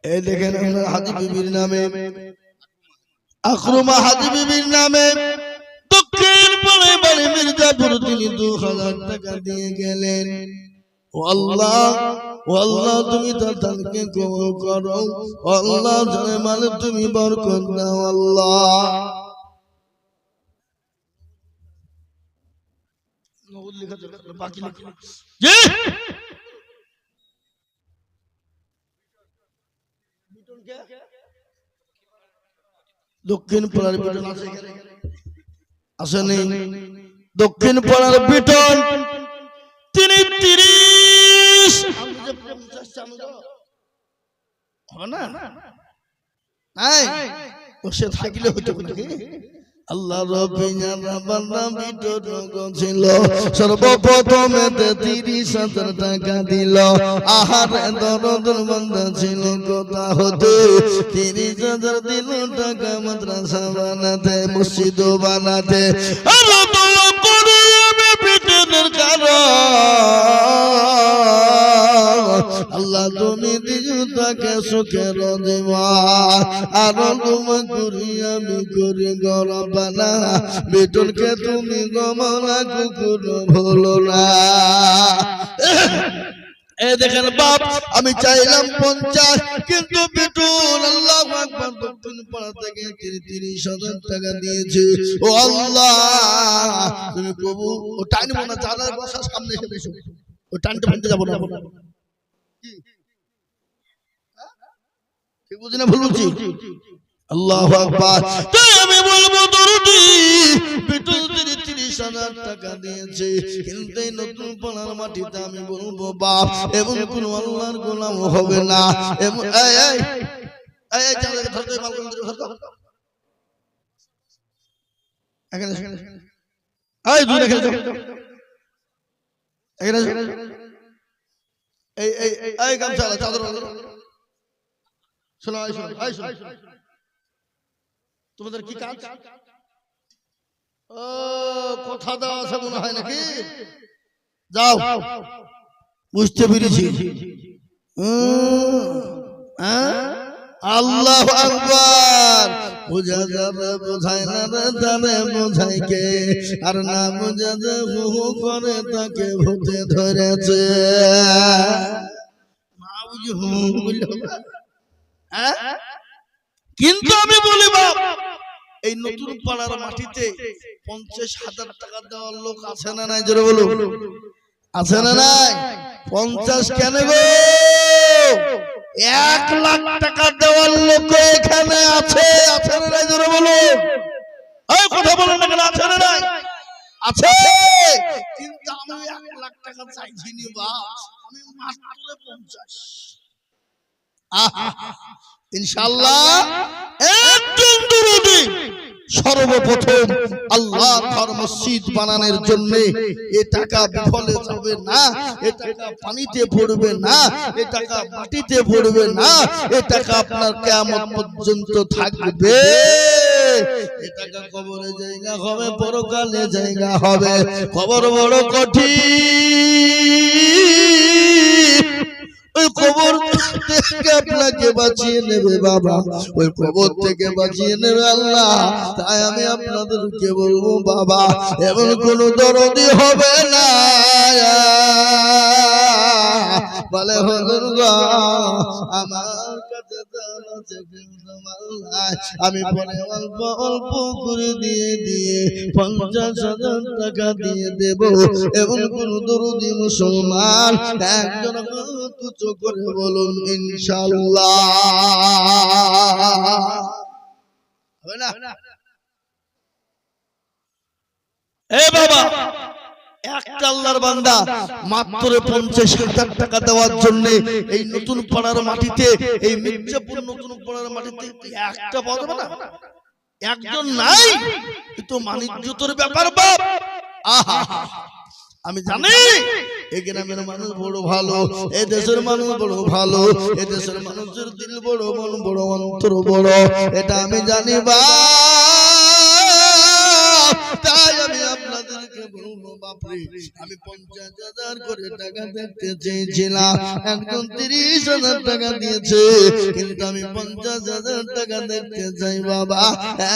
A: এই দেখেন হাজী বিবির নামে, আকরমা হাজী বিবির নামে দক্ষিণ পাড়ে বাড়ি মির্জাপুর, তিনি 2,000 টাকা দিয়ে গেলেন। ও আল্লাহ, ও আল্লাহ তুমি তাদেরকে কবুল করো, ও আল্লাহ জানে মানে তুমি বরকত দাও আল্লাহ। দক্ষিণ পাড়ার বিটন আসেনি, দক্ষিণ পাড়ার বিটন তিনি 30 সে থাকলে হইতো নাকি? আল্লাহ ছিল সর্বপ্রথম 30,000 টাকা দিল। আহার দরদর বান্দা ছিল কথা হতে 30,000 দিল টাকা মাদ্রাসা বানাতে, মসজিদ বানাতে। আল্লাহ দোয়া করে আমি পিছনের কারণ আল্লাহ তুমি দিও তাকে সুখের জীবন, আরো তোমা করি আমি করি গরবানা, বেটনকে তুমি গমনা কুকুর ভুলো না। এই দেখেন বাপ, আমি চাইলাম 50, কিন্তু বেটুল আল্লাহু আকবার দক্ষিণ পাড়া থেকে 30,000 টাকা দিয়েছে। ও আল্লাহ তুমি কবুল, ও টাইম না, চালার বসা সামনে এসে বসো, ও টানতে টানতে যাব না। ঠিক বুঝি না ভুল বুঝি? আল্লাহু আকবার। তাই আমি বলবো দরদি বেটুল 30,000 টাকা দিয়েছে, কিন্তু এই নতুন পাড়ার মাটিতে আমি বলবো বাপ এমন কোন আল্লাহর গোলাম হবে না। এমন এই এই এই চালে ধরতে বালকন ধরতে এখানে এই দূরে এখানে এখানে এই এই এই গামছা চাদর শোনো, তোমাদের কি কাজ? ও কথা দেওয়া আছে মনে হয় নাকি? যাও, বুঝতে পেরেছি। আল্লাহু আকবার। বুঝা যাবে বোঝায় না রে, জানে বোঝায় কে, আর না বুঝা যে হু করে তাকে ভূতে ধরেছে। কিন্তু আমি বলি বাপ, এই নতুন পাড়ার মাটিতে 50,000 টাকা দেওয়ার লোক আছে না নাই? জোরে বলো, আছে না নাই? 50 কেন গো? 1 লাখ টাকা দেওয়ার লোক এখানে আছে, আছে না নাই জোরে বলুন। এই কথা বলেন না কেন, আছে না নাই? আছে, কিন্তু আমি 1 লাখ টাকা চাইছি নি বাস, আমি মাত্র 50। ইনশাআল্লাহ একজন দুরূদী সর্বপ্রথম আল্লাহর ঘর মসজিদ বানানোর জন্য এই টাকা বিফলে যাবে না, এই টাকা পানিতে পড়বে না, এই টাকা মাটিতে পড়বে না, এই টাকা আপনার কিয়ামত পর্যন্ত থাকবে। এই টাকা কবরে জায়গা হবে, পরকালে জায়গা হবে। কবর বড় কঠিন, ওই কবর থেকে আপনাকে বাঁচিয়ে নেবে বাবা, ওই কবর থেকে বাঁচিয়ে নেবে আল্লাহ। তাই আমি আপনাদেরকে বলবো বাবা, এমন কোন দরদি হবে না বলে হুজুর গো আমার কাছে আমি পরে অল্প অল্প করে দিয়ে 50,000 টাকা দিয়ে দেব। এমন কোন দরদি মুসলমান একজন তুচ্ছ করে বলুন ইনশাআল্লাহ হবে না? এ বাবা, একটা আল্লাহর বান্দা মাত্র 50,000 টাকা দেওয়ার জন্য এই নতুন পাড়ার মাটিতে, এই মির্জাপুর নতুন পাড়ার মাটিতে একটা পাওয়া যাবে না? একজন নাই, কিন্তু মানিজ্যতর ব্যাপার বাপ। আহা, আমি জানি এই গ্রামের মানুষ বড় ভালো, এই দেশের মানুষ বড় ভালো, এই দেশের মানুষের দিল বড়, মন বড়, অন্তর বড়, এটা আমি জানি বা। তাই আমি আপনাদেরকে বলবো বাপরে, আমি 50,000 করে টাকা দেখতে চেয়েছিলাম, একজন 30,000 টাকা দিয়েছে, কিন্তু আমি 50,000 টাকা দেখতে চাই বাবা।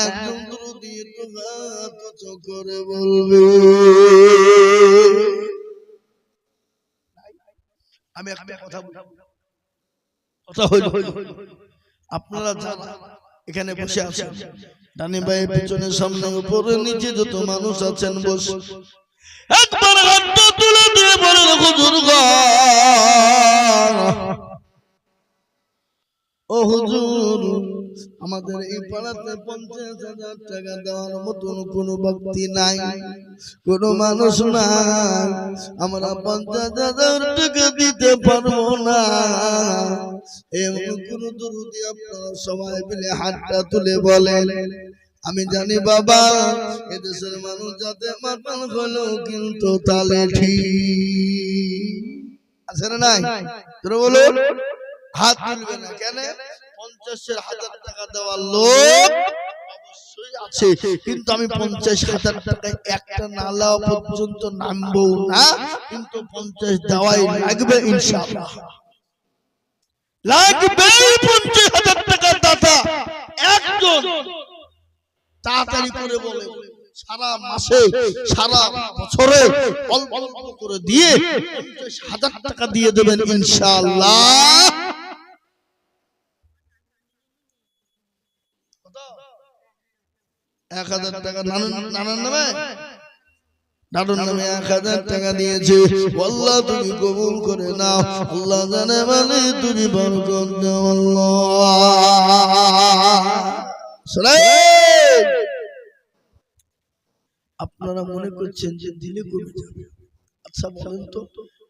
A: একজন দুরূদী তো হাত উঁচু করে বলবে। আমি একটা কথা হইল, আপনারা যারা এখানে বসে আছেন, ডানে বায়ে পিছনে সামনে উপরে নিচে যত মানুষ আছেন, বস একবার হাতটা তুলে দিয়ে বলেন হুজুর গো, ও হুজুর আমাদের এই পাড়াতে 50,000 টাকা দেওয়ার মতন কোনো ব্যক্তি নাই, কোনো মানুষ নাই, আমরা 50,000 টাকা দিতে পারবো না। এমন কোন দরুদি আপনারা সবাই মিলে হাতটা তুলে বলেন। আমি জানি বাবা, এদেশের মানুষ যাতে মাতাল হলো, কিন্তু তালে ঠিক আছে না নাই? তোরা বলুন, হাত তুলবে না কেন? 50,000 টাকা দেওয়ার লোক অবশ্যই আছে, কিন্তু আমি 50,000 টাকায় একটা নালা পর্যন্ত নামবো না, কিন্তু 50 দেওয়াই লাগবে ইনশাআল্লাহ, লাগবে 50,000 টাকার দাতা একজন। তাড়াতাড়ি করে বলে, সারা মাসে সারা বছরে অল্প অল্প করে দিয়ে 50,000 টাকা দিয়ে দেবেন ইনশাআল্লাহ। 1,000 টাকা নানার নামে, দাদুর নামে 1,000 টাকা দিয়েছে। আল্লাহ তুমি কবুল করে নাও, আল্লাহ জানে মানে তুমি বরকত দাও আল্লাহ। আপনারা মনে করছেন যে দিলে কমে যাবে? আচ্ছা বলেন তো,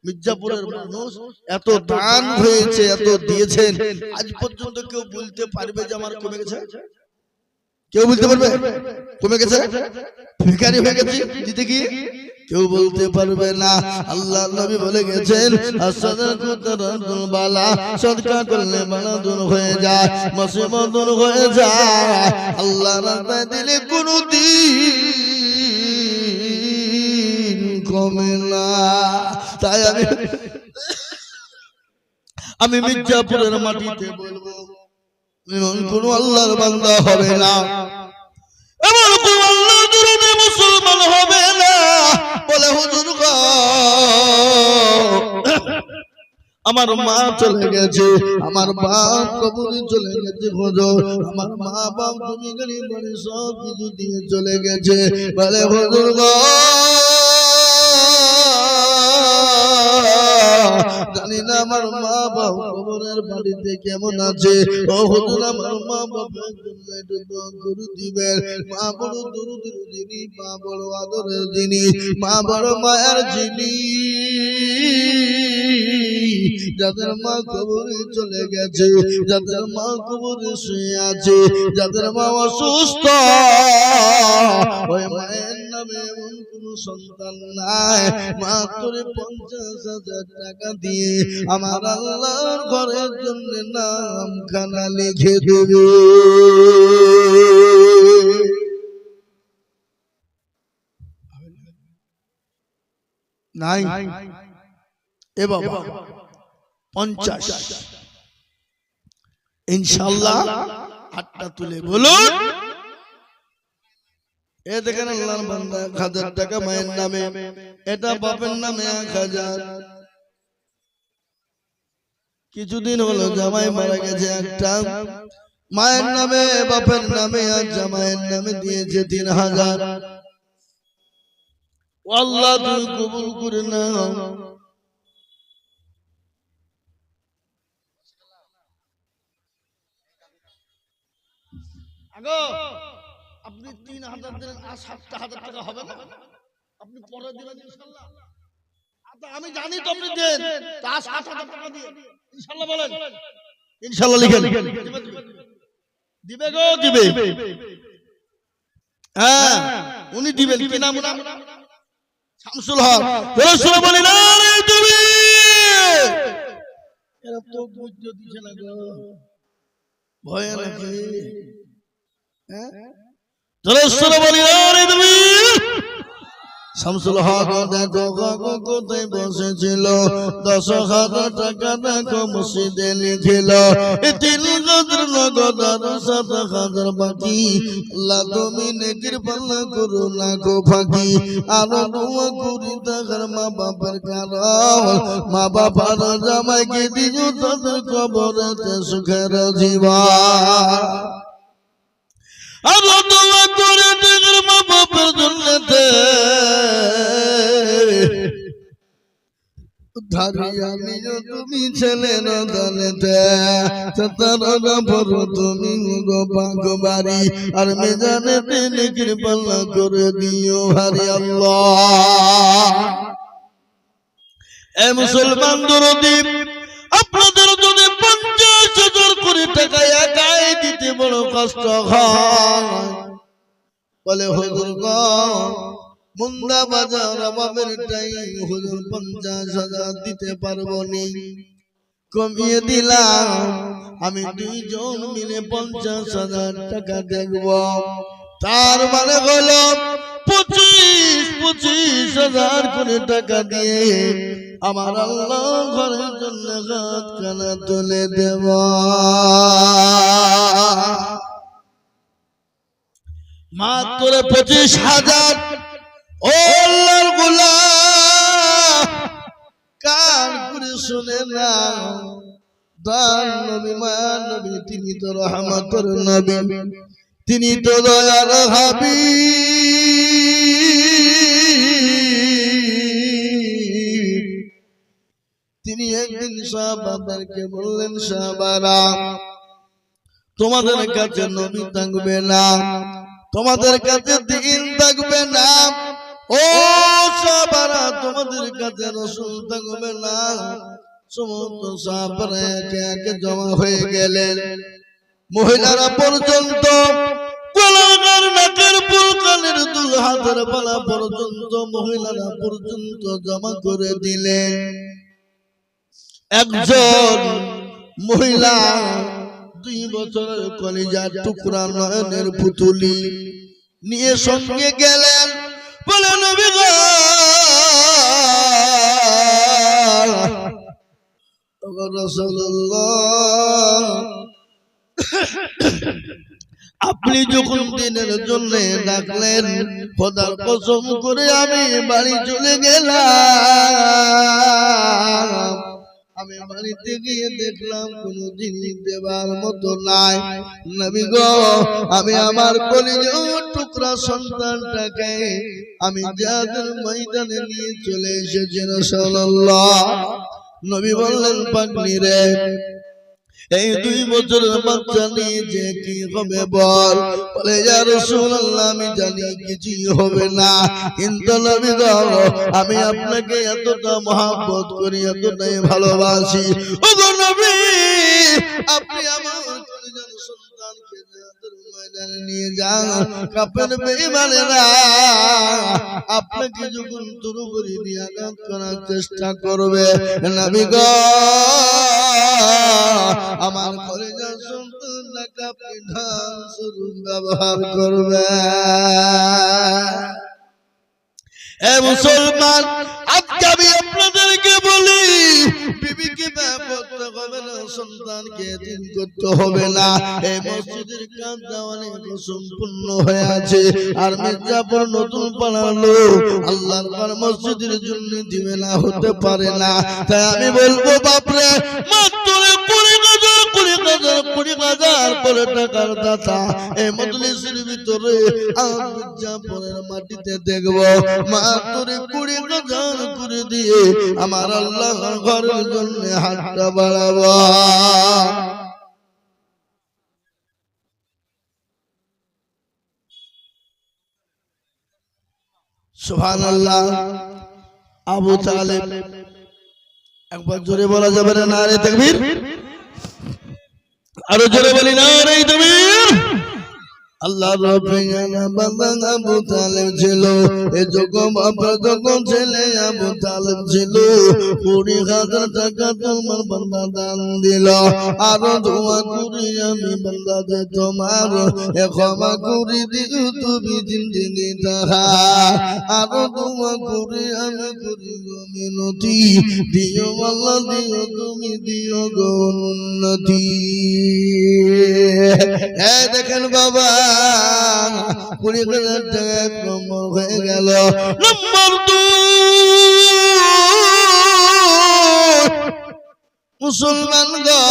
A: মির্জাপুরের মানুষ এত দান হয়েছে, এত দিয়েছেন, আজ পর্যন্ত কেউ বলতে পারবে যে আমার কমে গেছে? কেউ বলতে পারবে কমে গেছে, ভিখারি হয়ে গেছে দিতে গিয়ে? কেউ বলতে পারবে না। আল্লাহ নবী বলে গেছেন, সদকা করলে বালা দূর হয়ে যায়, মুসিবত দূর হয়ে যায়, আল্লাহ রাস্তায় দিলে কোনদিন কমে না। তাই আমি মির্জাপুরের মাটিতে বলবো, এমন কোন আল্লাহর বান্দা হবে না, এমন কোন আল্লাহর দুরূদী মুসলমান হবে না বলে হুজুর গো আমার মা চলে গেছে, আমার বাপ কবরে চলে গেছে, হুজুর আমার মা বাপ তুমি গাড়ি বাড়ি সব কিছু দিয়ে চলে গেছে, বলে হুজুর গো না আমার মা বাবা কবরের বাড়িতে কেমন আছে ও হুজুর আমার মা বাবার জন্য একটু দোয়া করে দিবেন মা বড় দরুদের যিনি মা বড় আদরের যিনি মা বড় মায়ের যিনি যাদের মা কবরে চলে গেছে যাদের মা কবরে শুয়ে আছে যাদের মা অসুস্থ ওই মায়ের নামে এমন কোন সন্তান নাই মাত্র 50,000 টাকা দিয়ে আমার আল্লাহর ঘরের জন্য নামখানা লিখে দেবে নাই এ বাবা 50 ইনশাআল্লাহ হাতটা তুলে বলুন এ দেখেন আল্লাহর বান্দা 1000 টাকা মায়ের নামে এটা বাপের নামে 1000 কিছুদিন হলো জামাই মারা গেছে একটা মায়ের নামে বাপের নামে আর জামাইয়ের নামে দিয়েছে 3000 আল্লাহ তুমি কবুল করে নাও আগো আপনি 3000 দিলেন আর 7000 টাকা হবে না আপনি পরে দিবেন ইনশাআল্লাহ আমি জানি তো আপনি দেন তা 7000 টাকা দিয়ে ইনশাআল্লাহ বলেন ইনশাআল্লাহ লিখেন দিবে গো দিবে হ্যাঁ উনি দিবেন কি নাম শামসুল হক রাসূল বলেন আরে তুমি এরা তো বুঝতে দিছে না গো ভয় নাকি হ্যাঁ রাসূল বলেন আরে তুমি শামসুল হক দেখো কোথায় বসেছিল 10,000 টাকা দেখো মসজিদে লিখিল 3,000 নগদ আর 7,000 বাকি আল্লাহ তুমি নেকির পাল্লা করো না গো ফাঁকি আর দোয়া করি তাহার মা বাবার কারণ মা বাবার জামাইকে দিও তাদের কবরেতে সুখের জীবন আর দোয়া করে তাদের মা বাবার জন্যতে ধারিয়া নিও তুমি ছেলে না দানেতে তারা বড় তুমি গো বাগবাড়ি আর মেজানে নেকির পাল্লা করে দিও হারি আল্লাহ এ মুসলমান দরদি আপনাদের যদি 50,000 করে টাকা একাই দিতে বড় কষ্ট হয় বলে হুজুর গো মুন্দা বাজার বাবের টাই হুজুর 50,000 দিতে পারবো নি কমিয়ে দিলাম আমি 2 জন মিলে 50,000 টাকা দেখব তার মানে হলো 25,000 করে টাকা দিয়ে আমার আল্লাহ ঘরের জন্য হাত কানা তুলে দেব মাত্র 25,000 ও আল্লাহর গোলাম কান করে শুনে না দান নবী মান নবী তিনি তো রহমতের নবী তিনি তো দয়ার হাবিব তিনি একদিন সাহাবাদেরকে বললেন সাহাবারা তোমাদের কাছে নবী থাকবে না তোমাদের কাছে দিন থাকবে না ও সাহাবারা তোমাদের কাছে রাসূল থাকবে না সমস্ত সাহাবারা একে একে জমা হয়ে গেলেন মহিলারা পর্যন্ত গলার নাকের ফুল কানের দুল হাতের পালা পর্যন্ত মহিলারা পর্যন্ত জমা করে দিলেন একজন মহিলা 2 বছরের কলিজার টুকরা নয়নের পুতুলি নিয়ে সঙ্গে গেলেন বলে নবী গো রাসূলুল্লাহ আপনি যখন দিনের জন্য ডাকলেন খোদার কসম করে আমি বাড়ি চলে গেলাম আমি বাড়িতে গিয়ে দেখলাম কোনো জিনিস দেবার মতো নাই নবী গো আমি আমার কলিজার টুকরা সন্তানটাকে আমি জিহাদের ময়দানে নিয়ে চলে এসেছি রাসূলুল্লাহ নবী বললেন পাগলি রে এই 2 বছরের বাচ্চা নিয়ে যে কি হবে বল বলে ইয়া রাসূলুল্লাহ আমি জানি কিছুই হবে না কিন্তু নবী গো আমি আপনাকে এতটা মহব্বত করি এতটাই ভালোবাসি ওগো নবী আপনি আমার কলিজার সন্তানকে জান্নাতের ময়দানে নিয়ে যান কাফের বেঈমানেরা আপনাকে যখন তরবারি দিয়ে আঘাত করার চেষ্টা করবে নবী গো আমার কলিজার সন্তানকে আপনি ঢাল স্বরূপ ব্যবহার করবে এ মুসলমান আজকে আমি আপনাদেরকে বলি বিবিকে করতে হবে না সন্তানকে এতিম করতে হবে না এই মসজিদের কাজ অনেক সম্পূর্ণ হয়ে আছে আর মির্জাপুর নতুন বানালো আল্লাহর ঘর মসজিদের জন্য দিবে না হতে পারে না তাই আমি বলবো বাপরে মাত্র 20,000 করে টাকার দাতা এই মজলিসের ভিতরে মির্জাপুরের মাটিতে দেখব মাত্র 20,000 করে দিয়ে আমার আল্লাহর ঘরের জন্য হাতটা বাড়াবো সুবহানাল্লাহ আবু তালেব একবার জোরে বলা যাবে না নারে তাকবীর আরো জোরে বলি নারে তাকবীর আল্লাহ রাব্বিনা বান্দা আবু তালেব ছিল এই যুগম যখন ছেলে আবু তালেব ছিল 20,000 টাকা তোমার বান্দা দান দিল আর দোয়া করি আমি বান্দা যে তোমার ক্ষমা করে দিও তুমি জিন্দেগি তাহা আর দোয়া করি আমি করি মিনতি দিও আল্লাহ দিও তুমি দিও গো উন্নতি এই দেখেন বাবা 20,000 টাকা এক নম্বর হয়ে গেল নম্বর 2 মুসলমান গো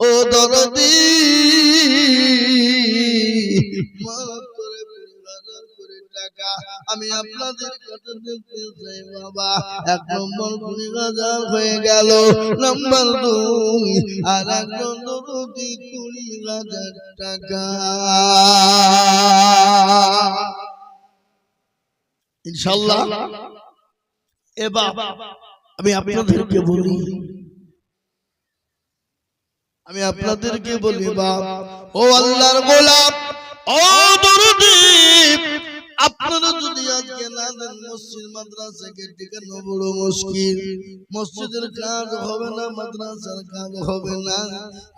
A: ও দরদি আমি আপনাদের কথা দেখতে চাই বাবা এক নম্বর 20,000 হয়ে গেল নম্বর 2 আর এক নম্বর 20,000 টাকা ইনশাআল্লাহ এবার আমি আপনাদেরকে বলি বাপ ও আল্লাহর গোলাম ও দরদি আপনারা যদি আজকে না দেন মসজিদ মাদ্রাসাকে টিকানো বড় মুশকিল মসজিদের কাজ হবে না মাদ্রাসার কাজ হবে না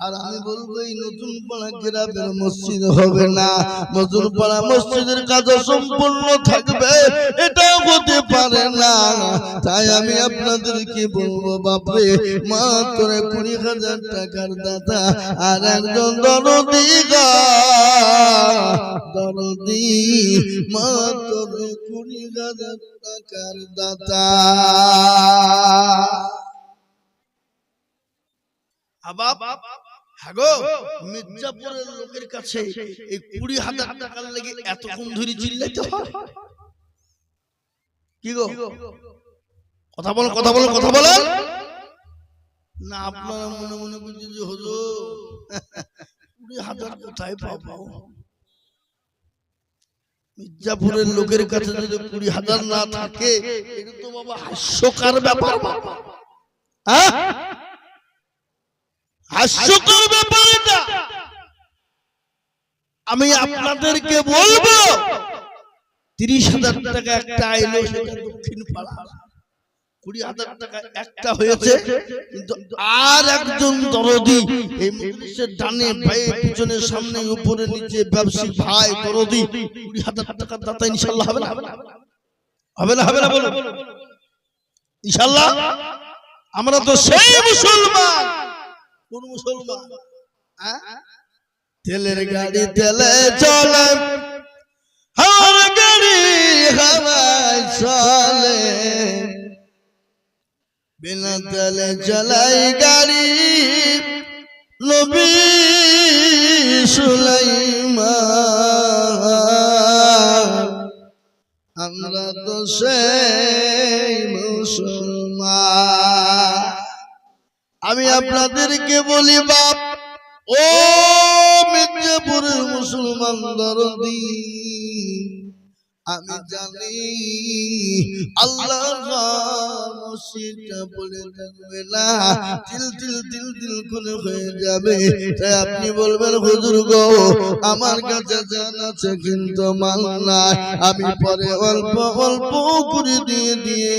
A: আর আমি বলবো এই নতুন পাড়া গ্রামের মসজিদ হবে না নতুন পাড়া মসজিদের কাজ সম্পূর্ণ থাকবে এটা হতে পারে না তাই আমি আপনাদেরকে বলবো বাপরে মাত্র 20,000 টাকার দাতা আর একজন দরদি মাত্র 20,000 টাকার দাতা মির্জাপুরের লোকের কাছে এই 20,000 টাকার লেগে এতক্ষণ ধরে চিল্লাইতে হয় কি গো কথা বলেন না আপনারা মনে মনে বুঝছেন যে হুজুর 20,000 কোথায় পাবো মির্জাপুরের লোকের কাছে যদি 20,000 না থাকে এটা তো বাবা হাস্যকর ব্যাপার হাস্যকর ব্যাপার এটা আমি আপনাদেরকে বলবো 30,000 টাকা একটা আইলো সেটা দক্ষিণ পাড়া 20,000 টাকা একটা হয়েছে কিন্তু আর একজন দরদি এই মজলিসের ডানে বায়ে পিছনে সামনে উপরে নিচে ব্যবসায়ী ভাই দরদি 20,000 টাকা দাতা ইনশাআল্লাহ হবে না বলো ইনশাআল্লাহ আমরা তো সেই মুসলমান কোন মুসলমান তেলের গাড়ি তেলে চলে হাওয়ার গাড়ি হাওয়ায় চলে বিনা তেলে চলাই গাড়ি নবী সুলাইমান আমরা তো সেই মুসলমান। আমি আপনাদেরকে বলি বাপ, ও মির্জাপুরের মুসলমান দরদি, আমি জানি আল্লাহ মসজিদটা বলে থাকবে না, তিল তিল তিল তিল করে হয়ে যাবে। তাই আপনি বলবেন হুজুর গো আমার কাছে জান আছে কিন্তু মাল নাই, আমি পরে অল্প অল্প করে দিয়ে দিয়ে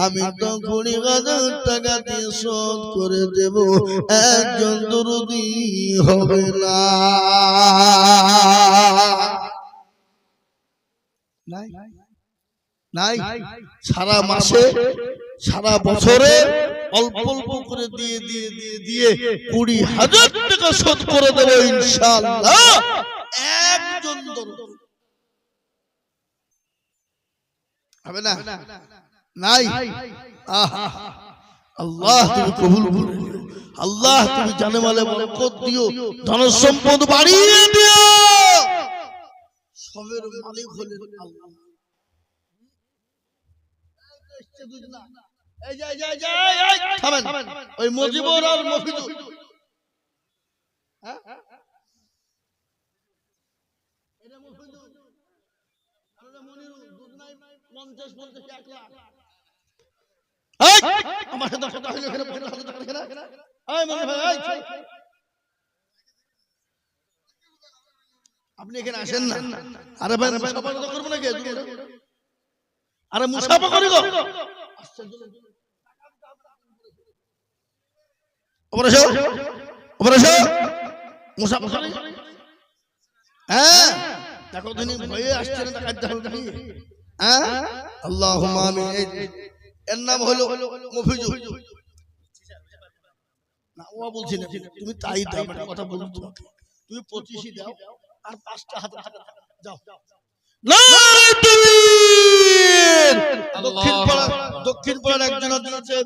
A: আমি তো 20,000 টাকা দিয়ে শোধ করে দেব, একজন দরদি হবে না। নাই সারা মাসে সারা বছরে অল্প অল্প করে দিয়ে দিয়ে দিয়ে দিয়ে 20,000 টাকা শোধ করে দেব ইনশাআল্লাহ, একজন হবে না। নাই আল্লাহ তুমি কবুল করো, আল্লাহ তুমি জানে মালে বরকত দিও, ধন সম্পদ বাড়িয়ে দিও, সবের মালিক হলেন আল্লাহ। ওই মজিবর আর মফিজুর আপনি এখানে আসেন না। আরে ভাই মুসাফা করবো নাকি? আরে মুসাফা করি গো, হ্যাঁ দেখো তিনি ভয়ে আসছেন, আল্লাহুম্মা আমিন। এর নাম হলো মফিজুর। না ও বলছি না, তুমি তাই দাও, একটা কথা বলুন তোমাকে, তুমি 25ই দাও আর 5টা হাতে যাও। দক্ষিণ পাড়ার একজন আছে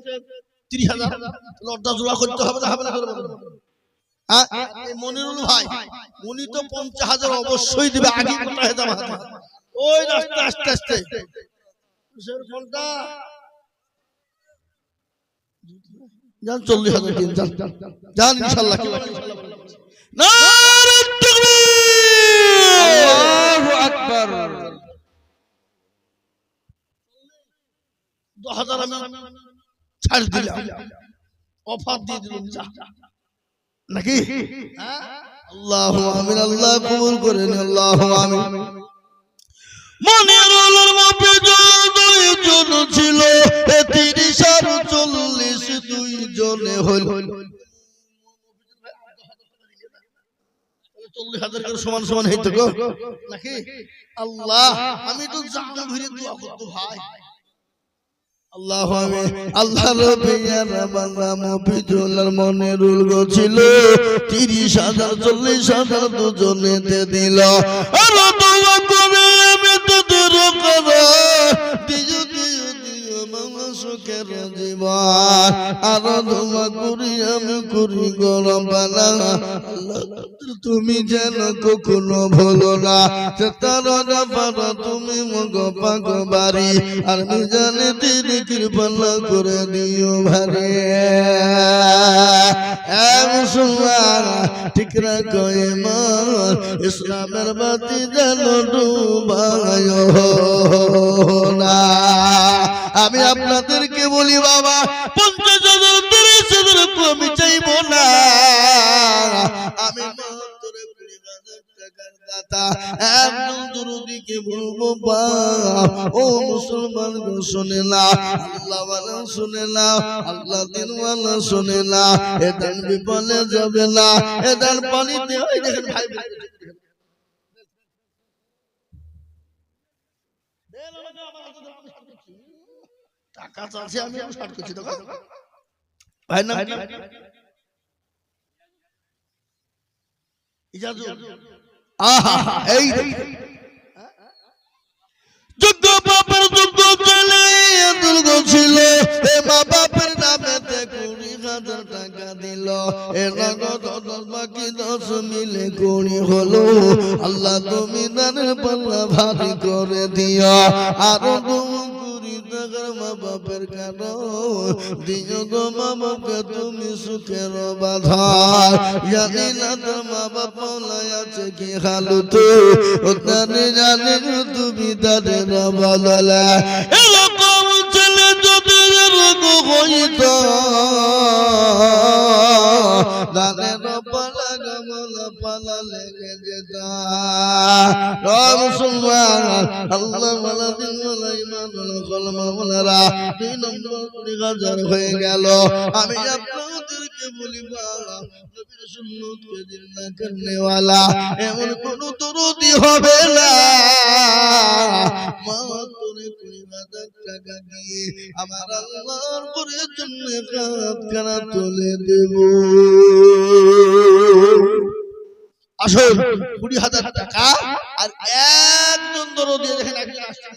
A: 30,000, লড্ডা জোড়া করতে হবে না, হবে না? মনিরুল ভাই উনি তো 50,000 অবশ্যই দিবে, আগে ওই রাস্তা আস্তে আস্তে যান 40,000 দিন, যান ইনশাআল্লাহ। আল্লাহু আকবার। 10,000 আমি ছাড় দিলাম, অফার দিয়ে দিলাম নাকি? আল্লাহু আমিন, আল্লাহ কবুল করেন, আল্লাহু আমিন। মনিরুল মফিজুর দুইজন ছিল, 30 আর 40 দুইজনে হল 40,000 করে সমান সমান হইতো গো নাকি? আল্লাহ আমি তো জান ভরে দোয়া করতে ভাই, আল্লাহ আল্লাহ রবিয়ার বাংলা মফিজুলের মনিরুল গো ছিল 30,000 40,000 দুজনেতে দিল। আর দোয়া করে আমি তো দূর করো দিও দিও দিও মামা সুখের জীবন। আর দোয়া করি আমি করি গো রব্বানা, আল্লাহ তুমি যেন কখনো ভুলো না, তারা পারা তুমি মগ পাক বাড়ি, আর মিজানে তিনি কৃপা করে দিও ভারে। মুসলমান ঠিক রাখো ঈমান, ইসলামের বাতি যেন ডুবায় না। আমি আপনাদেরকে বলি বাবা 50,000 30,000 আমি চাইবো না, আমি একদম দুরুদিকে বলবো বাপ, ও মুসলমান গো শুনে না, আল্লাহ ওয়ালা শুনে না, আল্লাহ দিন ওয়ালা শুনে না, এ দান বিপলে যাবে না, এ দান পানিতে হয়। দেখেন ভাই টাকা চাচ্ছে, আমি শার্ট করছি তো ভাই না এই যোগ্য বাপের যোগ্য ছেলে দুর্গ ছিল, মা বাপের নামে 20,000 টাকা দিল। দিল বাকি 10 মিলে 20 হলো আল্লাহ তুমি দানের পাল্লা ভারী করে দিও আরো মা বাপের কেন দিও গো মা বাপকে তুমি সুখের বাধার জানি না তোর মা বাপ মৌলাই আছে কি হালুতে ওখানে জানি তুমি তাদের বদলা এরকম ছেলে যদি এরকম হইত দানের পালা গমলা পালা লেগে যেত মুসলমান আল্লাহ ওয়ালা দিন ওয়ালা ইমান ওয়ালা কলমা ওয়ালা 2 নম্বর 20,000 হয়ে গেল আমি আপনাদেরকে বলি নবীর সুন্নতকে জিন্দা করনে ওয়ালা এমন কোন দরদি হবে না মাত্র 20,000 টাকা দিয়ে আমার আল্লাহর করে জন্য কাঁধখানা তুলে দেব আসল 20,000 টাকা আর একজন দরদি দেখেন একজন আসছে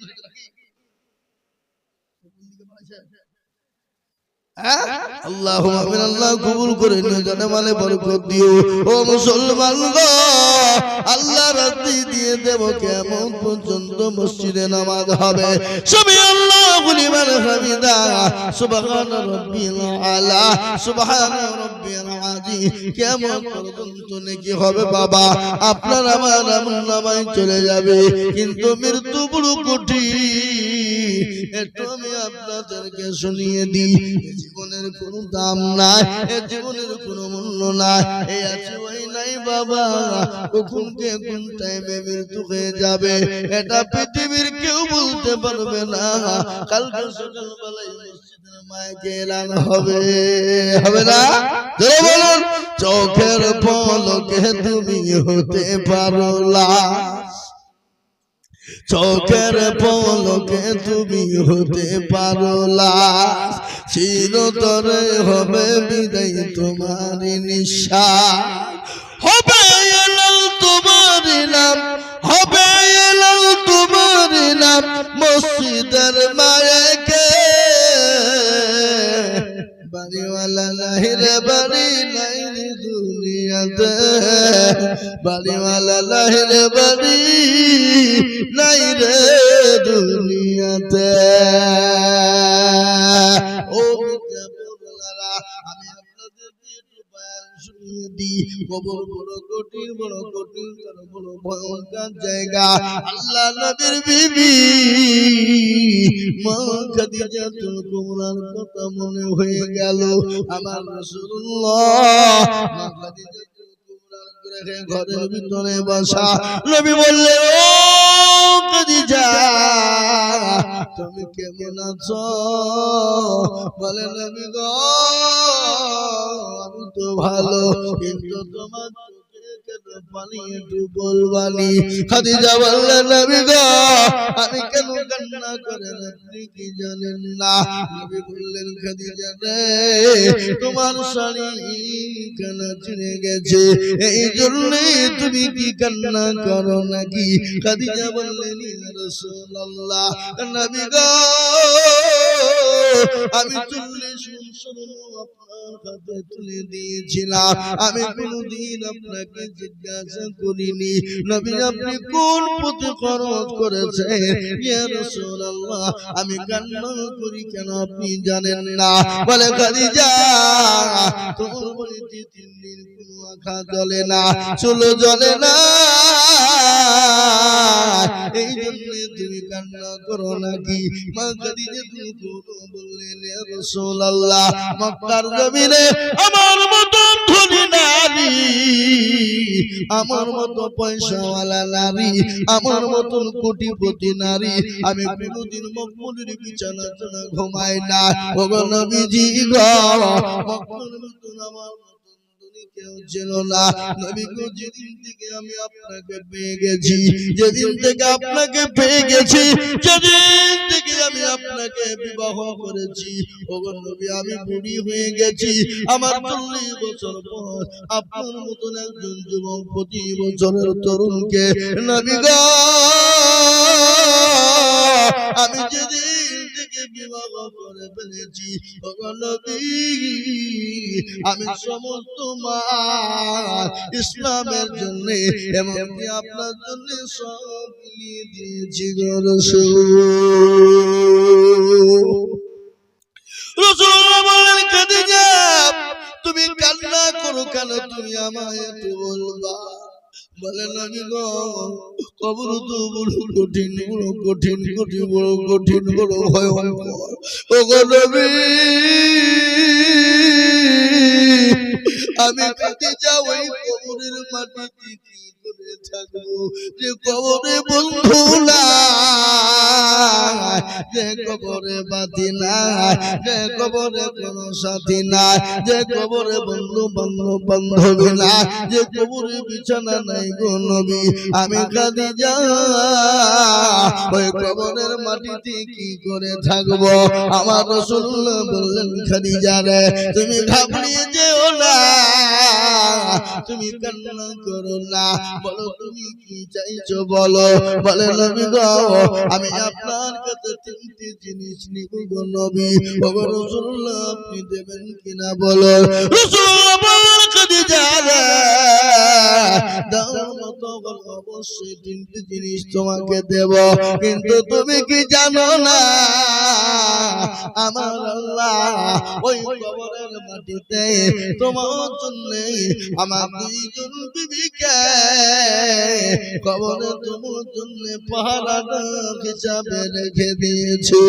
A: আল্লাহুম্মা আমিন আল্লাহ কবুল করে নিও জানে মালে বরকত দিও ও মুসলমান গো আল্লাহ রাজি দিয়ে দেব কিয়ামত পর্যন্ত মসজিদে নামাজ হবে সুবহানাল্লাহু লিমান হামিদা সুবহান রাব্বিল আলা সুবহান রাব্বিল আযীম কিয়ামত পর্যন্ত নেকি হবে বাবা আপনার আমার আমলনামায় চলে যাবে কিন্তু মৃত্যু বড় কঠিন এটা আমি আপনাদেরকে শুনিয়ে দিই জীবনের কোনো দাম নাই এই জীবনের কোনো মূল্য নাই এই আছে ওই নাই বাবা কখন কে কোন টাইমে মৃত্যু হয়ে যাবে এটা পৃথিবীর কেউ বলতে পারবে না কালকে সকালবেলায় মসজিদের মাইকে এলান হবে হবে না জোরে বলুন চোখের পলকে তুমি হতে পারো লাশ চোখের পলকে তুমি হতে পারো লাশ চিরতরে হবে বিদায় তোমার নিঃশ্বাস হবে এলাল তোমার নাম হবে এলাল তোমার নাম মসজিদের মায়েকে বাড়িওয়ালা নাই রে বাড়ি নাই রে দুনিয়াতে বাড়িওয়ালা নাই রে বাড়ি নাই রে দুনিয়াতে ও বিদ্যাপতিরা আমি আপনাদেরকে একটু বয়ান শুনিয়ে দিই কবর বড় কঠিন তার বড় ভয়ঙ্কর জায়গা আল্লাহ নবীর বিবি মা খাদিজাতুল কুবরার কথা মনে হয়ে গেল আমার রাসূলুল্লাহ মা খাদিজাতুল কুবরার গ্রহে ঘরের ভিতরে বসা নবী বললেন ও খাদিজা তুমি কেমন আছো বলে নবী গো আমি তো ভালো কিন্তু তোমার পানি একটু বলবানি খাদিজা বললেন নবী গো আমি কেন কান্না করেন আপনি কি জানেন না নবী বললেন খাদিজা রে তোমার শাড়ি কানা ছিঁড়ে গেছে এই জন্য তুমি কি কান্না করো নাকি খাদিজা বললেন ইয়া রাসূলুল্লাহ নবী গো আমি 40 স্বর্ণ আপনার হাতে তুলে দিয়েছিলাম আমি কোনদিন আপনাকে জিজ্ঞাসা করিনি নবী আপনি কোন পথে খরচ করেছেন ইয়া রাসূলুল্লাহ আমি কান্না করি কেন আপনি জানেন না বলে খাদিজা তোমার বাড়িতে 3 দিন কোনো আখা জ্বলে না চুলো জ্বলে না এই জন্য তুমি কান্না করো নাকি মা খাদিজা তুমি কোনো বললেন ইয়া রাসূলুল্লাহ মক্কার জমিনে আমার মতো ধনী নারী আমার মতো পয়সাওয়ালা নারী আমার মতন কোটিপতি নারী আমি কোনদিন মকবুলের বিছানা ছাড়া ঘুমাই না ওগো নবীজি গো মকবুলের মতন আমার কেউ ছিল না নবী গো যেদিন থেকে আমি আপনাকে পেয়ে গেছি যেদিন থেকে আপনাকে পেয়ে গেছি যেদিন থেকে আমি আপনাকে বিবাহ করেছি ওগো নবী আমি বুড়ি হয়ে গেছি আমার 40 বছর পর আপনার মতন একজন যুবক 25 বছরের তরুণকে নবী গো আমি যেদিন থেকে বিবাহ করে ফেলেছি। ওগো নবী, আমি সমস্ত মাল ইসলামের জন্য এমনকি আপনার জন্য সব মিলিয়ে দিয়েছি গো রাসূল। রাসূল বলেন, খাদিজা তুমি কান্না করো কেন, তুমি আমায় একটু বলবা? বলে নবী গো, কবর তো বড় কঠিন, বড় কঠিন, কঠিন, বড় কঠিন, বড় ভয়ঙ্কর। ওগো নবী, আমি খাদিজা ওই কবরের মাটিতে কি করে থাকবো, যে কবরে বন্ধু নাই, যে কবরে বাতি নাই, যে কবরে কোনো সাথী নাই, যে কবরে বন্ধু বান্ধবী নাই, যে কবরে বিছানা নাই গো নবী, আমি খাদিজা ওই কবরের মাটিতে কি করে থাকবো? আমার রাসূলুল্লাহ বললেন, খাদিজা রে, তুমি ঘাবড়িয়ে যেও না, তুমি কান্না করো না, বলো তুমি কি চাইছো বলো। বলে নবী গো, আমি আপনার কাছে তিনটি জিনিস নিব গো নবী। ওগো রাসূলুল্লাহ, আপনি দেবেন কিনা বলো। রাসূলুল্লাহ বলেন, খাদিজা রে, দাও মত বলো, অবশ্যই তিনটি জিনিস তোমাকে দেব, কিন্তু তুমি কি জানো না, আমার আল্লাহ ওই কবরের মাটিতে তোমার জন্য আমার দুইজন বিবিকে কবরে তোমার জন্য পাহারাদার হিসাবে রেখে দিয়েছে।